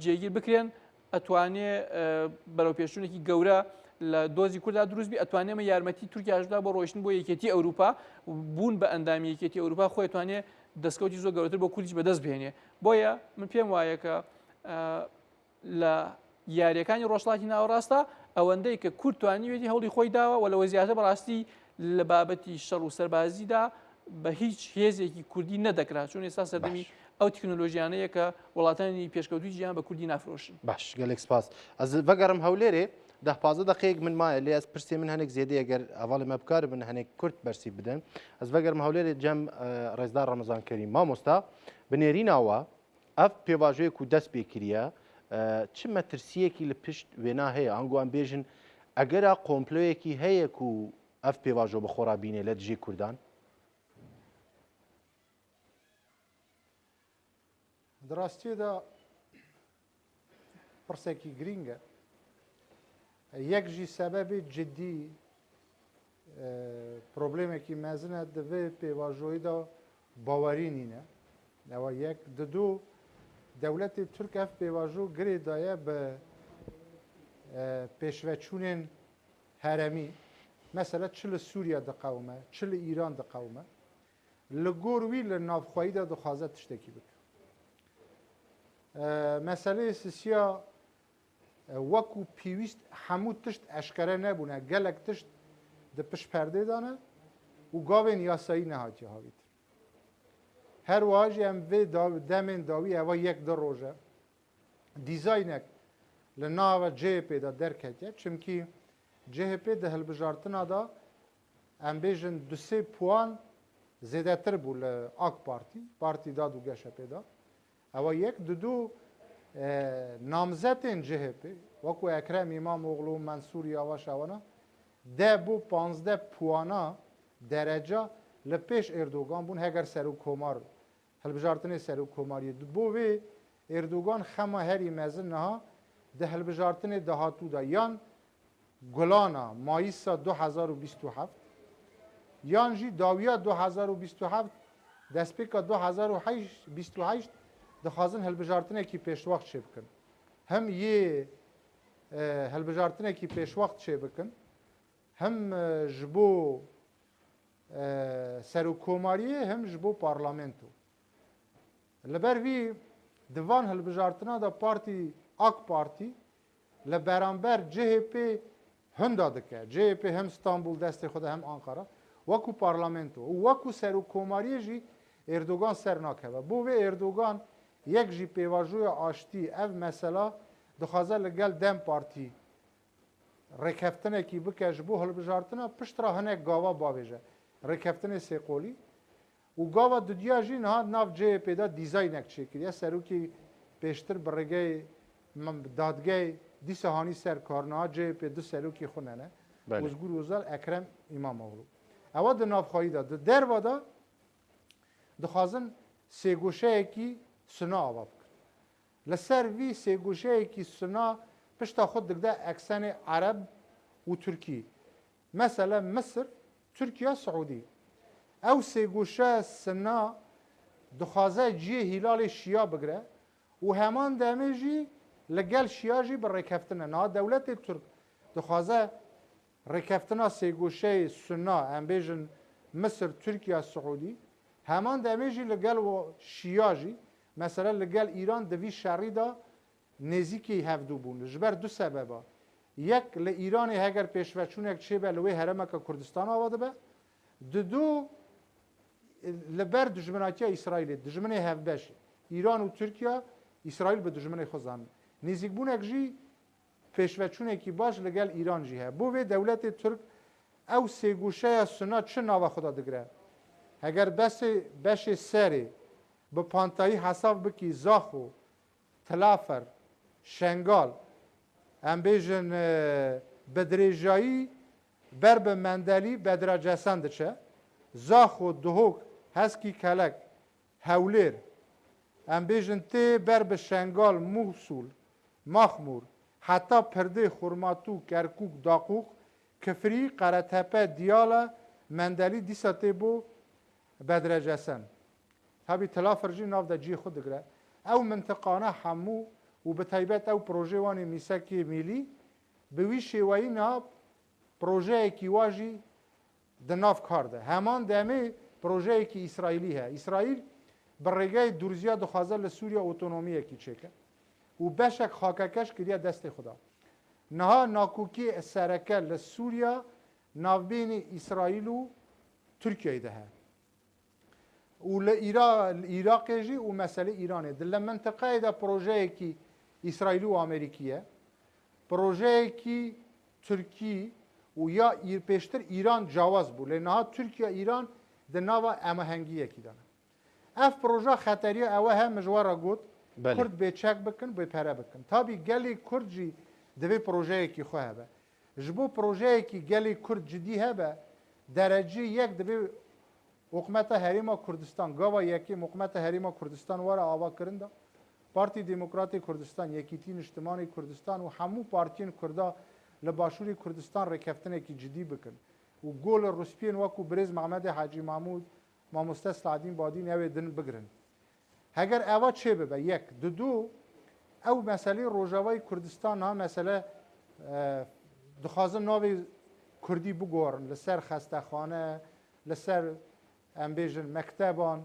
جێگیر بکرێن ئەتوانێ بەرەو پێشچوونێکی گەورە لە دۆزی کووردا دروستبی ئەتوانێمە یارمەتی تورکیاشدا بۆ ڕۆیشتن بۆ یەکێتی ئەوروپا بوون بە ئەندامی یەکێتی ئەوروپا خۆی توانێ دەستکەوتی زۆر گەورەتر بۆ کوردیش بەدەست بهێنێ بۆیە من پێم وایە کە لە یاریەکانی ڕۆژڵاتی ناوەڕاستە ئەوەندەی کە کورد توانیوێتی هەوڵی خۆی داوە و لەوە زیاتر بەڕاستی لە بابەتی شەڕ و سەربازیدا بە هیچ هێزێکی کوردی نەدەکرا چون ئێستا سەردەمی ئەو تکنۆلۆژیانەیە کە وڵاتانی پێشکەوتوی جیهان بە کوردی نافرۆشن باش گەلێک سپاس ئەس بەگەڕم هەولێرێ 10 دقیق من مایە لێ ئەس پرسێ من هەنێک زیێدە ئەگەر ئەڤڵی مە بکار بن هەنێک کورد بەرسی بدەن ئەس بەگەرم هەولێرێ جەم ڕێزدار ڕەمەزان کەریم مامۆستا بنێریناوە ئەف پێواژەیەک و دەست پێکریە چ مەترسیەکی لە پشت وێنا هەیە ئەنگوان بێژن ئەگەرا کۆمپلۆیەکی هەیەک و ئەف پێواژۆ بە خۆرابینێ لە دژی کوردان دراستیێدا پرسێکی گرینگە یەک ژی سەبەبی جددی پرۆبلێمێکی مەزنە دەبێ پێواژۆیدا باوەری نینە ئەوە یەک دوو دەولەتی تورک ئەف پێواژۆ گرێدایە بە پێشڤەچوونێن هەرەمی مەسەلە چ لە سووریا دقەومە چ لە ئیران دقەومە لە گۆروی لە ناوخواییدا دەخوازە تشتێکی بکە مەسەلەی سیسیا وەکو پێویست هەموو تشت ئەشکەرە نەبوونە گەلک تشت دە پشت پەردەدانە و گاوێن یاسایی نەهاتی هاویتر هەر واژی ئەم vê demên dawî eva yek di roje dîzaynek li nava CHP'da derketiye çimkî CHP di hilbijartina da em bêjin du sê puan zêdetir bû li AK Partî Partî Dad û Geşepê da eva yek du نامزدên CHP وەکو ئەکرەم ئیمامۆغڵو و منسوور یاواش ئەوانە دە بۆ 15 پوانە دەرەجە لە پێش ئێردۆگان بوون هەگەر سەر و کۆمار هەلبژارتنê سەر و کۆماریە بۆ وێ ئێردۆگان خەمە هەری مەزن نەها دە هەلبژارتنê داهاتوودا یان گولانە ماییسا 2027 یان jî dawiya 2027 destpêka 2028 dixwazin hilbijartinekî pêşwext çê bikin. Hem yê hilbijartinekî pêşwext çê bikin, hem ji bo serokkomariyê hem ji bo parlamento. Li ber vî divan hilbijartina da partî AK Partî li beramber CHP hunda dike. CHP hem İstanbul destê xwe de hem Ankara wekû parlamento û wekû serokkomariyê jî Erdogan ser nakeve. Bo vê Erdogan yek jî pêvajoya aştî ev mesela dixwaze li gel Dem Partî rêkeftinekî bike ji bo hilbijartina piştra hinek gava bavêje. Rêkeftinê sêqolî û gava dudiya jî niha nav CHP da dîzaynek çêkiriye serokê pêştir bi rêgeyê dadgehê dîsa hanî ser karniha CHP du serokê xwe nene Ozgur Özel Ekrem İmamoğlu. Ewa di navxwayî da di derva da dixwazin sêgoşeyekî suna ava bikin. Li ser vî sêgoşeyekî suna pişta xwe digde eksenê Ereb û Tirkî. Mesela Misir, Tirkiye, Siûdî. Ew sêgoşeya sina dixwaze ciyê hîlalê şiya bigire û heman demê jî li gel şiya jî bi rêkeftin e. Niha dewletê Türk dixwaze rêkeftina sêgoşeyê suna em bêjin Misir, Tirkiye, Siûdî heman demê jî li gel şiya jî mesela li gel İran di vî şerî da nêzîkî hevdû bûn ji ber du sebeba. Yek li İranê heger pêşveçûnek çêbe li wê heremeka Kurdistan ava dibe. Du li ber dijminatiya İsraîlê dijminê hevbeş İran û Tirkiye İsraîl bi dijminê xwe zanin. Nêzîkbûnek jî pêşveçûnekî baş li gel İran jî heye. Bo vê dewletê Türk ew sêgoşeya suna çi nava xwe da digire? Heger beşê serê bi pantayî hesav bikî Zaxo, Tilafer, Şengal em bêjin bi dirêjayî ber bi Mendelî Bedra Cesen diçe. Zaxo, Duhok, Heskî Kelek, Hewlêr em bêjin tê ber bi Şengal, Musul, Maxmûr heta Pirdê, Xurmatû, Kerkûk, Daqûq, Kifrî, Qeretepe, Diyala, Mendelî dîsa tê bo Bedra Cesen. Tabii Tilafer jî nav de ciyê xwe digire. Ew mintiqane hemû û bi taybet ew projê wanê mîsekê mîlî bi wî şêweyî niha projeyekî wa jî di nav kar de. Heman demê projeyekî İsraîlî heye. İsraîl bi rêgeyê Dûrziya dixwaze li Sûriya otonomiyekî çêke û beşek xakekeş kiriye destê xwe da. Niha nakokî sereke li Sûriya navbênê İsraîl û Tirkiyeyê de heye. û li Iraqê jî û meselê Îranê di li mintiqeyê de projeyekî İsraîlî û Amerîkî ye. Projeyekî Tirkî û ya pêştir İran cawaz bû. Lê niha Tirkiye İran di nava emehengiyekî de ne. Ev proje xeteriye ew he min ji we re got Kurd bêçek bikin bêpere bikin. Tabii gelê Kurd jî divê projeyekî xwe hebe. Ji bo projeyekî gelê Kurd cidî hebe derecî yek divê Hikûmeta Herêma Kurdistan gava yekê Hikûmeta Herêma Kurdistan were avakirin da Partî Demokratê Kurdistan, Yekîtî Niştimanê Kurdistan û hemû partiyên Kurda li başûrê Kurdistan rêkeftinekî cidî bikin. û gol Rûspiyên wekû Birêz Mehmedê Hacî Mahmûd, Mamoste Selahattin Badîn ew ê din bigirin. Heger eva çê bibe yek, du ew meselê Rojavayê Kurdistan ha mesele dixwazin navê Kurdî bigorin li ser xestexane, li ser em bêjin mekteban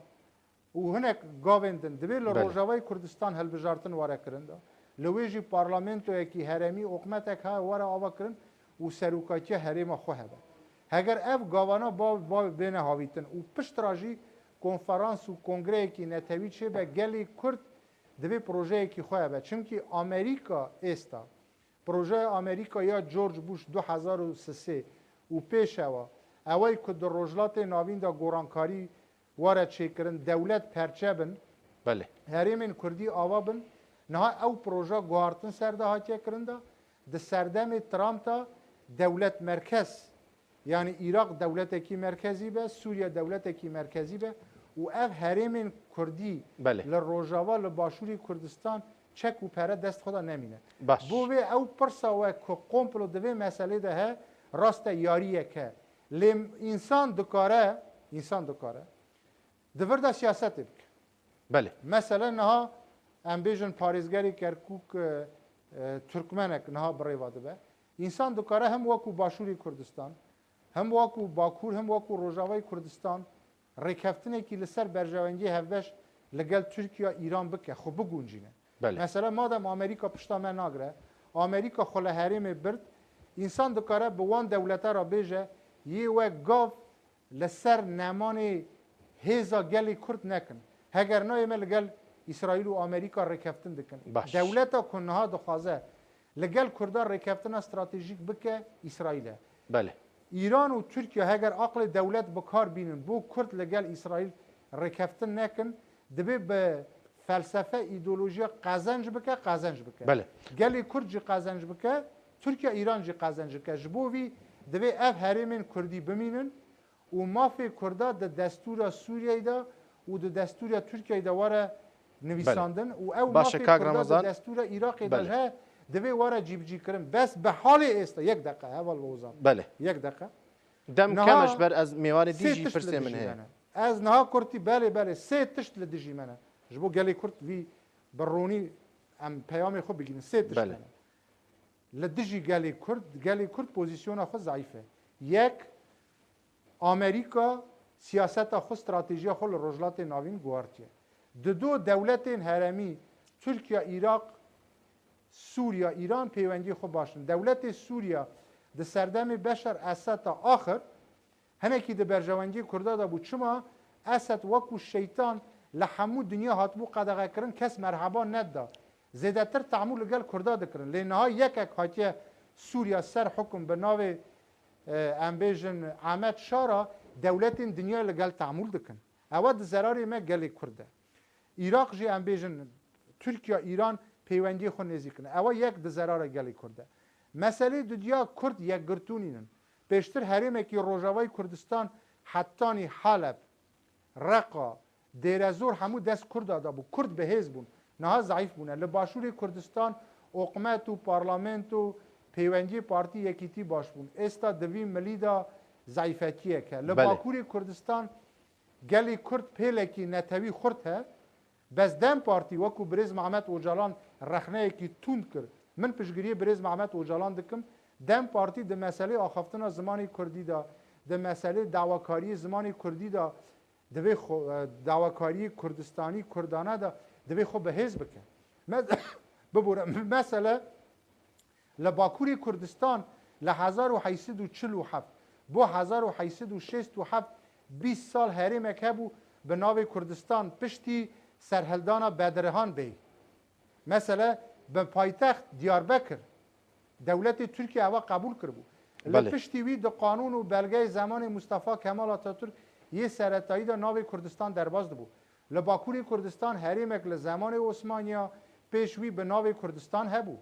û hinek gavên din divê li Rojavayê Kurdistan hilbijartin were kirin da. Li wê jî parlamentoyekî herêmî hikûmetek ha were ava kirin û serokatiya herêma xwe hebe. Heger ev gavana bêne havîtin û piştra jî konferans û kongreyekî netewî çêbe gelê Kurd divê projeyekî xwe hebe. Çimkî Amerîka êsta projeya Amerîka ya George Bush 2003 û pêşewa ew ku di rojlatê navîn da gorankarî were çêkirin dewlet perçe bin herêmên Kurdî ava bin نها او پروژه گوارتن سرده هاتیه کرنده ده سردم ترامپ تا دولت مرکز یعنی عراق دولتکی مرکزی به سوریه دولتکی مرکزی به و اف حریم کردی بله. لروجاوا لباشوری کردستان چک و پره دست خدا نمینه باش بوی او پرسا و که قومپلو دوی مسئله ده راست یاریه که لیم انسان دکاره دور دا سیاست بک بله مثلا نها ام بیژن پاریزگری کرکوک ترکمنک نها برای واده به انسان دکاره هم وکو باشوری کردستان هم وکو باکور هم وکو روجاوای کردستان ریکفتنه که لسر برجوانگی هفش لگل ترکیه ایران بکه خب بگونجینه بله. مثلا مادم آمریکا پشتا من ناگره آمریکا خلا حریم برد انسان دکاره به وان دولته را بیجه یه و گاف لسر نمان هیزا گلی کرد نکن هگر نای مل گل اسرائیل و آمریکا ریکفتن دکن باش. دولتا کنها دخوازه لگل کردار ریکفتن استراتژیک بکه اسرائیل بله ایران و ترکیه هگر عقل دولت بکار بینن بو کرد لگل اسرائیل ریکفتن نکن دبی به فلسفه ایدئولوژی قازنج بکه بله گلی کرد جی قازنج بکه ترکیه ایران جی قازنج بکه جبوی دبی اف حرمین کردی بمینن و مافی کردا د دستور سوریه دا و د دستور ترکیه دا واره نویساندن و او باشه مافی کاغ کردا رمضان. د دستور عراق دا بله. جه دوی واره جیب کرن بس به حال است یک دقیقه اول بوزم بله یک دقیقه دم نها کمش بر از میوان سه دیجی تشت پرسه من لدیجی هی منه. از نها کرتی بله سه تشت لدیجی منه جبو گلی کرد وی برونی ام پیام خود بگیرن سه تشت بله. منه لدیجی گلی کرد پوزیسیون خود ضعیفه یک آمریکا سیاست خود استراتژی خود رجلات ناوین گوارتیه دو دولت هرمی ترکیه عراق سوریه ایران پیوندی خود باشن دولت سوریه د سردم بشر اسد تا آخر همه کی د برجوانگی کرده دا بود چما اسد وکو شیطان لحمو دنیا هاتبو قدغه کرن کس مرحبا نددا زیادتر تعامل گل کرده دکرن لنها یک حاکیه سوریه سر حکم به ناو امبیژن احمد شارا دولت دنیا لگل تعامل دکن اود ضراری ما گل کرده عراق جی امبیژن ترکیه ایران پیوندی خود نزدیکنه اوا یک د ضرر گلی کرده مسئله دنیا کرد یک گرتونینن بیشتر حریم که روجاوای کردستان حتانی حلب رقا دیرزور همو دست کرد داده بود کرد به حزب بون نه ضعیف بونه لباشور کردستان حکومت و پارلمنت و پیوندی پارتی یکیتی باش بون استا دوی ملیدا ضعیفتیه که لباکور کردستان گلی کرد پیله کی نتوی خورد ها بس دم پارتی وکو بریز محمد اوجالان رخنه کی توند کرد من پشگیری بریز محمد اوجالان دکم دم پارتی د مسئله آخفتنا زمانی کردی دا د مسئله دعواکاری زمانی کردی دا دوی دعواکاری کردستانی کردانه دا دوی خو به حزب که ببورم مسئله لباکوری کردستان ل 1847 بو 1867 20 سال حریم که بو به ناو کردستان پشتی سرهلدانا بدرهان بی مثلا به پایتخت دیاربکر دولت ترکیه اوا قبول کرد بله. لپشتی وی د قانون و بلگه زمان مصطفی کمال آتاتورک یه سرطایی دا ناو کردستان درباز بود لباکوری کردستان حریمک لزمان عثمانیا پیشوی به ناو کردستان هبو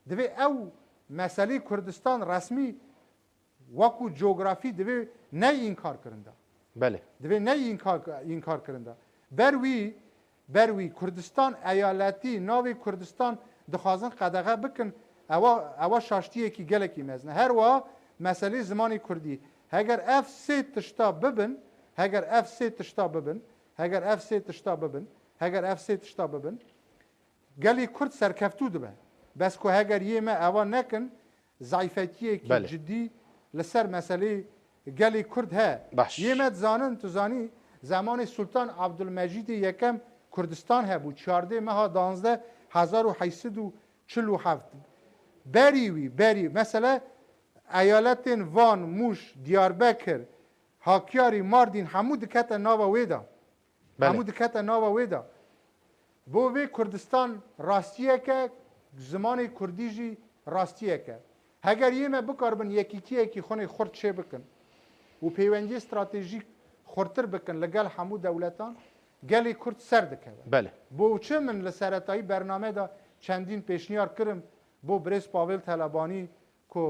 دوی او مسئله کردستان رسمی وکو جغرافی دوی نه انکار کرنده بله دوی نه انکار کرنده بروی کردستان ایالتی ناو کردستان دخوازن قدغه بکن اوا شاشتیه کی گله کی مزنه هر وا مسئله زمانی کردی اگر اف سه تشتا ببن گلی کرد سرکفتو دبه بس که اگر یه ما اوا نکن ضعیفتیه کی بله. جدی لسر مسئله گلی کرد ها باش. یه مد زانن تو زانی زمان سلطان عبدالمجید یکم کردستان ها بود 14 ماه 12 1847 بری مثلا ایالت وان موش دیاربکر هاکیاری ماردین همو دکت ناوا ویدا بله. همو دکت ناوا ویدا بو وی کردستان راستیه که زمان کردیجی راستیه که اگر یه ما بکار یکیتیه که خونه خورد چه بکن و پیوندی استراتژیک خورتر بکن لگل همو دولتان gelê Kurd ser dikeve. بله بۆ چه من لە سەرەتایی بەرنامەدا چەندین پێشنیار کردم بۆ برێز پاڤێل تەلەبانی کۆ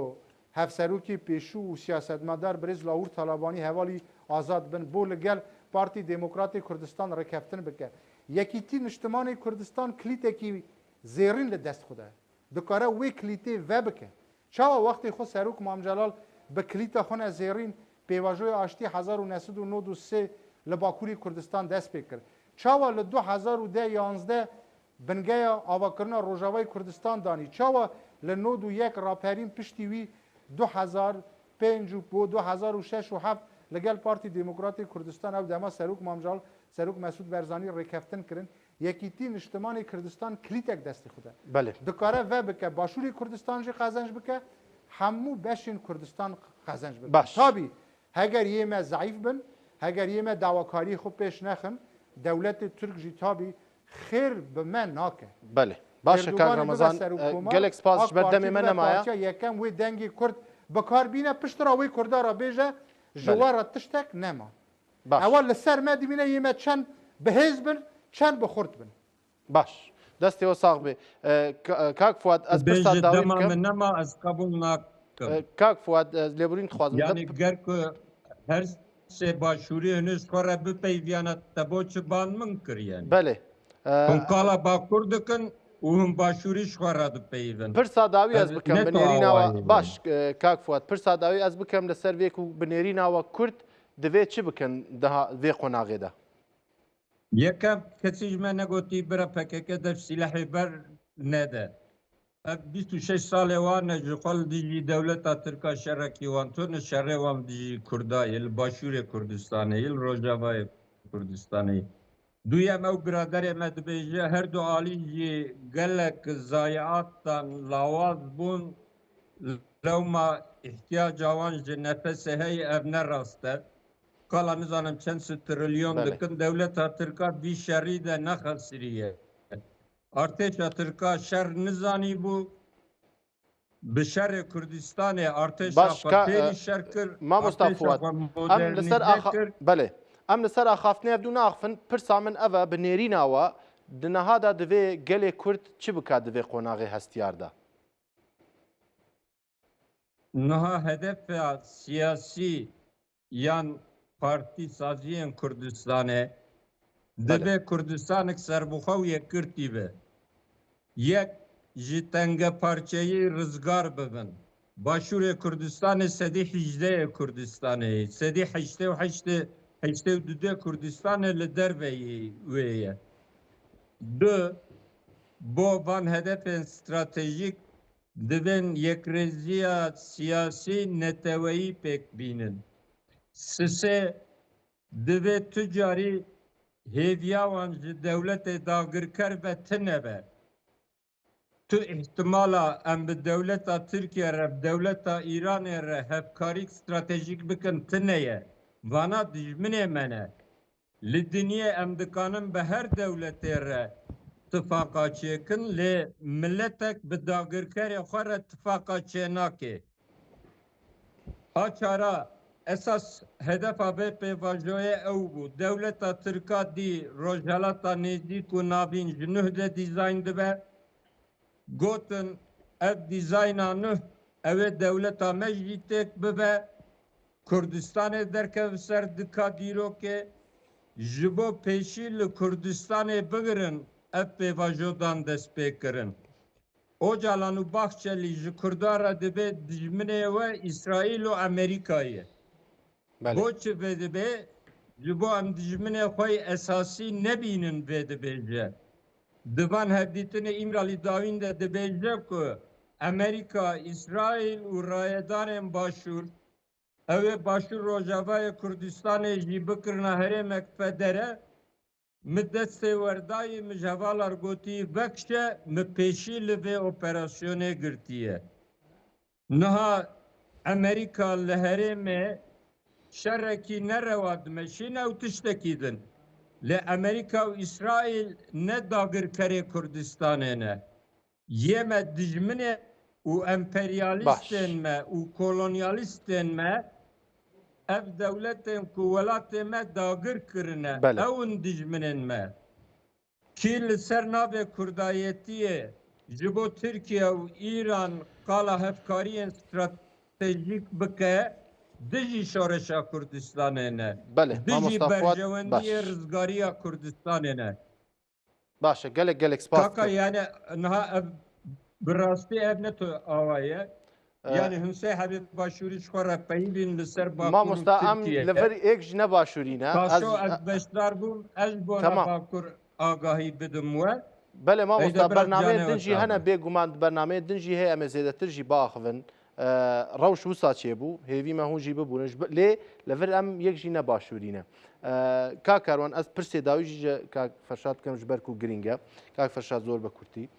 هەفسەرۆکی پێشوو و سیاسەتمەدار برێز لاور تەلەبانی هەواڵی ئازاد بن بۆ لەگەل پارتی دموکراتی کوردستان ڕێکەفتن بکە یەکیتی نیشتمانی کوردستان کلیتێکی زێڕین لە دەست خودا دکارە وێ کلیتێ vê bike çawa wextê xwe Serok Mamcelal bi kilîta xwe ne zêrîn pêvajoya aştî 1993 li Bakurê Kurdistan dest pê kir çawa li 2011 bingeya avakirina Rojavayê Kurdistan danî çawa li nod û yek raperîn piştî wî 2005 û bo 2006 û 7 li gel Partî Demokratîk Kurdistan ew dema Serok Mamcal Serok Mesûd Berzanî rêkeftin kirin yekîtî niştimanê Kurdistan kilîtek destê xwe de بله dikare vê bike Başûrê Kurdistan jî xezenc bike hemû beşên Kurdistan xezenc bike Baş. tabî heger yê me zayıf bin heger yê me dawakariyê xwe pêş nexin dewletê Türk jî tabî xêr bi me nake بله باشه کاک رمضان گلک سپاس جبر دمی من نمایا یکم وی دنگی کرد بکار بینه پشترا وی کردارا بیجه جوارا تشتک نما باش اول لسر ما دیمینه یمه چند بهز بن چند بخورد بن باش دستی و ساق بی کاک فواد از پرسا داوید من کم نما از قبول ناکم کاک فواد لیبرین خوازم yani ger ku her şey başvuru henüz sonra bir peyviyanat tabo çıban mın kır yani. بله Konkala bakur dikin uhum başvuru şvaradı peyvin. پرسا داوی از Ez بکم ne بنێری to ناوە awayî باش کاک فواد پرسا داوی از بکەم لەسەر وێک و بنێری ناوە کورد دەوێت چی بکەن vê قۆناغێدا Yekem kesicme negoti bira PKK dev silahı ber ne de. 26 sale wan ji xol dijî dewleta Tirka şerekî wan tune şerê wan dijî Kurda il Başûrê Kurdistanê il Rojavayê Kurdistanê. Duyem ew biraderê me dibêje her du alî jî gelek zayiatan lawaz bûn lewma ihtiyaca wan ji nefesê heye ev ne rast e. Kala nizanim çend trilyon Bele. dikin dewleta Tirka vî şerî de nexesiriye. Artêşa Tirka şer nizanî bû bi şerê Kurdistanê artêşa Baş, xwe ka- fêrî şer kir Mamosta artêşa Fuad, xwe em li ser modernîze kir. بله em li ser axaftinê ev dû naxifin pirsa min ev e bi nêrîna we di niha da divê gelê Kurd çi bika divê qonaxê hestiyar da Niha hedefa siyasî yan partî saziyên Kurdistanê divê Kurdistanek serbixwe kirtî be. Yek ji tengeparçeyî rizgar bibin. Başûrê Kurdistanê sedî hîjdeyê Kurdistanê, sedî heştê û heştê û dudê Kurdistanê li derveyê wê ye. Du, bo van hedefên stratejîk divên yekrêziya siyasî neteweyî pêk bînin. Sisê divê tu carî hêviya wan ji dewletê dagirker ve tune be. Tu ihtimala em bi dewleta Tirkiye re, dewleta Îranê re hevkarîk stratejîk bikin tune ye. Vana dijminê me ne. Li dinyê em dikanin bi her dewletê re tifaka çêkin lê milletek bi dagirkerê xwe re tifaka çê nake. Açara esas hedefa vê pêvajoyê ew bû. Dewleta Tirka dî rojhelata nêzik û navîn ji nuh de dîzayn dibe. Gotin ev dîzayna nuh ew ê dewleta me jî têk bibe. Kurdistanê derkev ser dika dîrokê ji bo pêşî li Kurdistanê bigirin ev pêvajodan dest pê kirin. Ocalan û Baxçelî ji Kurdara dibe dijminê we İsraîl û Amerîkayê. بله Boçi vê dibe ji bo em dijminê xwe esasî nebînin vê dibêje. Divan hevdîtinê İmralî Dawîn de dibêje ku Amerîka, İsraîl û rayedarên başûr ew ê Başûr Rojavayê Kurdistanê jî bikirina herêmek federe mi destê werdayê mi ji hevalar gotî vekşe mi pêşî li vê operasyonê girtiye. Niha Amerîka li herêmê şerekî nerewa dimeşîne ew tiştekî din. Lê Amerîka û İsraîl ne dagirkerê Kurdistanê ne. Yê me dijminê û emperyalistên me û kolonyalistên me ev devletên ku welatê me dagir kirine Bele. ew dijminên me kî li ser navê Kurdayetiyê ji bo Tirkiye û İran qala hevkariyên stratejîk bike dijî şoreşa Kurdistanê ne Bele, dijî Mamosta Fuat, berjewendiyê baş. rizgariya Kurdistanê ne Başa gelek spas kaka yani niha ev bi rastî ev ne to avaye yani Hüseyin Habib Başûrî ji xwe re peyivîn li ser Bakur û Mamosta em Tirkiye li vir ek ji nebaşûrîne. Paşo ez beşdar bûm ez ji bo Tamam. Bakur agahî bidim we Bele mamosta Eyde biraz bernameyê canê din jî we hene çabe. bêguman bernameyê din jî heye em ê zêdetir jî biaxivin. Rewş wisa çêbû, hêvî me hûn jî bibûnin. Lê li vir em yek jî nebaşûrîne. Kak Erwan ez pirsê dawî jî ji Kak Ferşad bikim ji ber ku giring e. Kak Ferşad zor bi Kurtî.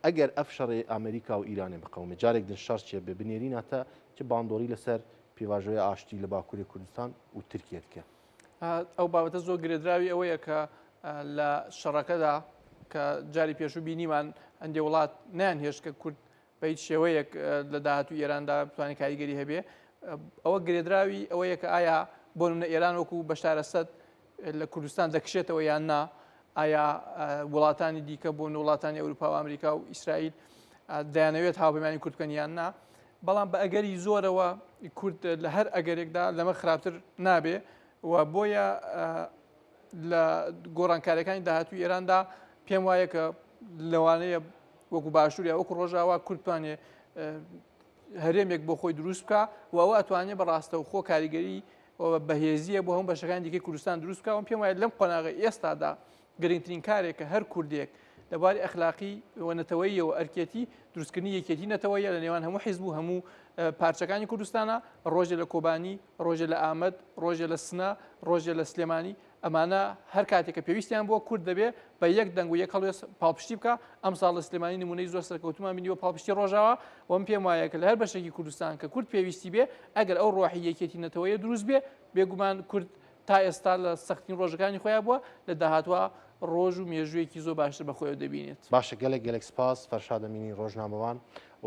Eger ev şerê Amerîka û İranê biqewime, carek din şer çêbe binêrîna te çi bandorî li ser pîvajoya aştî li Bakurê Kurdistan û Tirkiye dike. ئەو بابەتە زۆر گرێدراوی ئەوەیە کە لە شەڕەکەدا کە جاری پێشوو بینیمان هەندێک وڵات نیانهێشت کە کورد بە هیچ شێوەیەک لە داهاتوو ئێراندا بتوانێت کاریگەری هەبێ ئەوە گرێدراوی ئەوەیە کە ئایا بۆ نمونە ئێران وەکو بەشدارە سەد لە کوردستان دەکشێتەوە یان نا ئایا وڵاتانی دیکە بۆ وڵاتانی ئەوروپا و ئەمریکا و ئیسرائیل دەیانەوێت هاوپەیمانی کوردکەن یان نا بەڵام بە ئەگەری زۆرەوە کورد لە هەر ئەگەرێکدا لەمە خراپتر نابێ و بۆیە لە گۆڕانکاریەکانی داهاتوی ئێراندا پێم وایە کە لەوانەیە وەکو باشووری وەکو ڕۆژاوا کورتوانێ هەرێمێک بۆ خۆی دروست بکە و ئەوە ئەتوانێت بەڕاستە و خۆ کاریگەری بەهێزیە بۆ هەموو بەشەکانی دیکەی کوردستان دروست بکە و پێم وایە لەم قۆناغی ئێستادا گرنگترین کارێک کە هەر کوردێک لەباری ئەخلاقی وەنەتەوەییەوە ئەرکێتی دروستکردنی یەکێتی نەتەوەیە لە نێوان هەموو حیزب و هەموو پارچەکانی کوردستانە ڕۆژێ لە کۆبانی ڕۆژێ لە ئامەد ڕۆژێ لە سنە ڕۆژێ لە سلێمانی ئەمانە هەر کاتێککە پێویستیان بۆ کورد دەبێ بە یەک دەنگ و یەک هەڵوێ پاڵپشتی بکە ئەم ساڵ لە سلێمانی نمونەی زۆر سەرکەوتومان بینیوە پاڵپشتی ڕۆژاوە وەم پێم وایە کە لە هەر بەشێکی کوردستان کە کورد پێویستی بێ ئەگەر ئەو ڕۆحی یەکێتی نەتەوەیە دروست بێ بێگومان کورد تا ئێستا لە سەختین ڕۆژەکانی خۆیان بووە لە داهاتوە ڕۆژ و مێژوویەکی زۆر باشتر بەخۆیەوە دەبینێت. باشە gelek سپاس فەرشاد ئەمینی ڕۆژنامەوان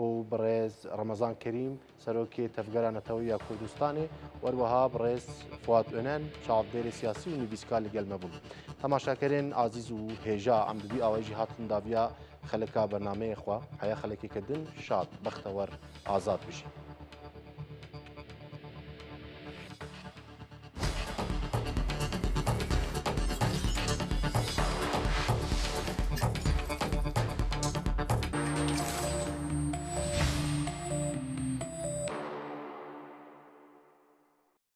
و بەڕێز ڕەمەزان کەریم سەرۆکی تەفگەرە نەتەوەیە کوردستانی وەروەها بەڕێز فواد ئۆنەن چاودێری سیاسی و نویسکار لەگەڵ مە بوون. تەماشاکەرێن ئازیز و هێژا ئەم دوی ئاوایژی هاتن داویە خەلەکا بەرنامەیە خوا هەیە خەلەکێکردن شاد بەختەوەر ئازاد بژین.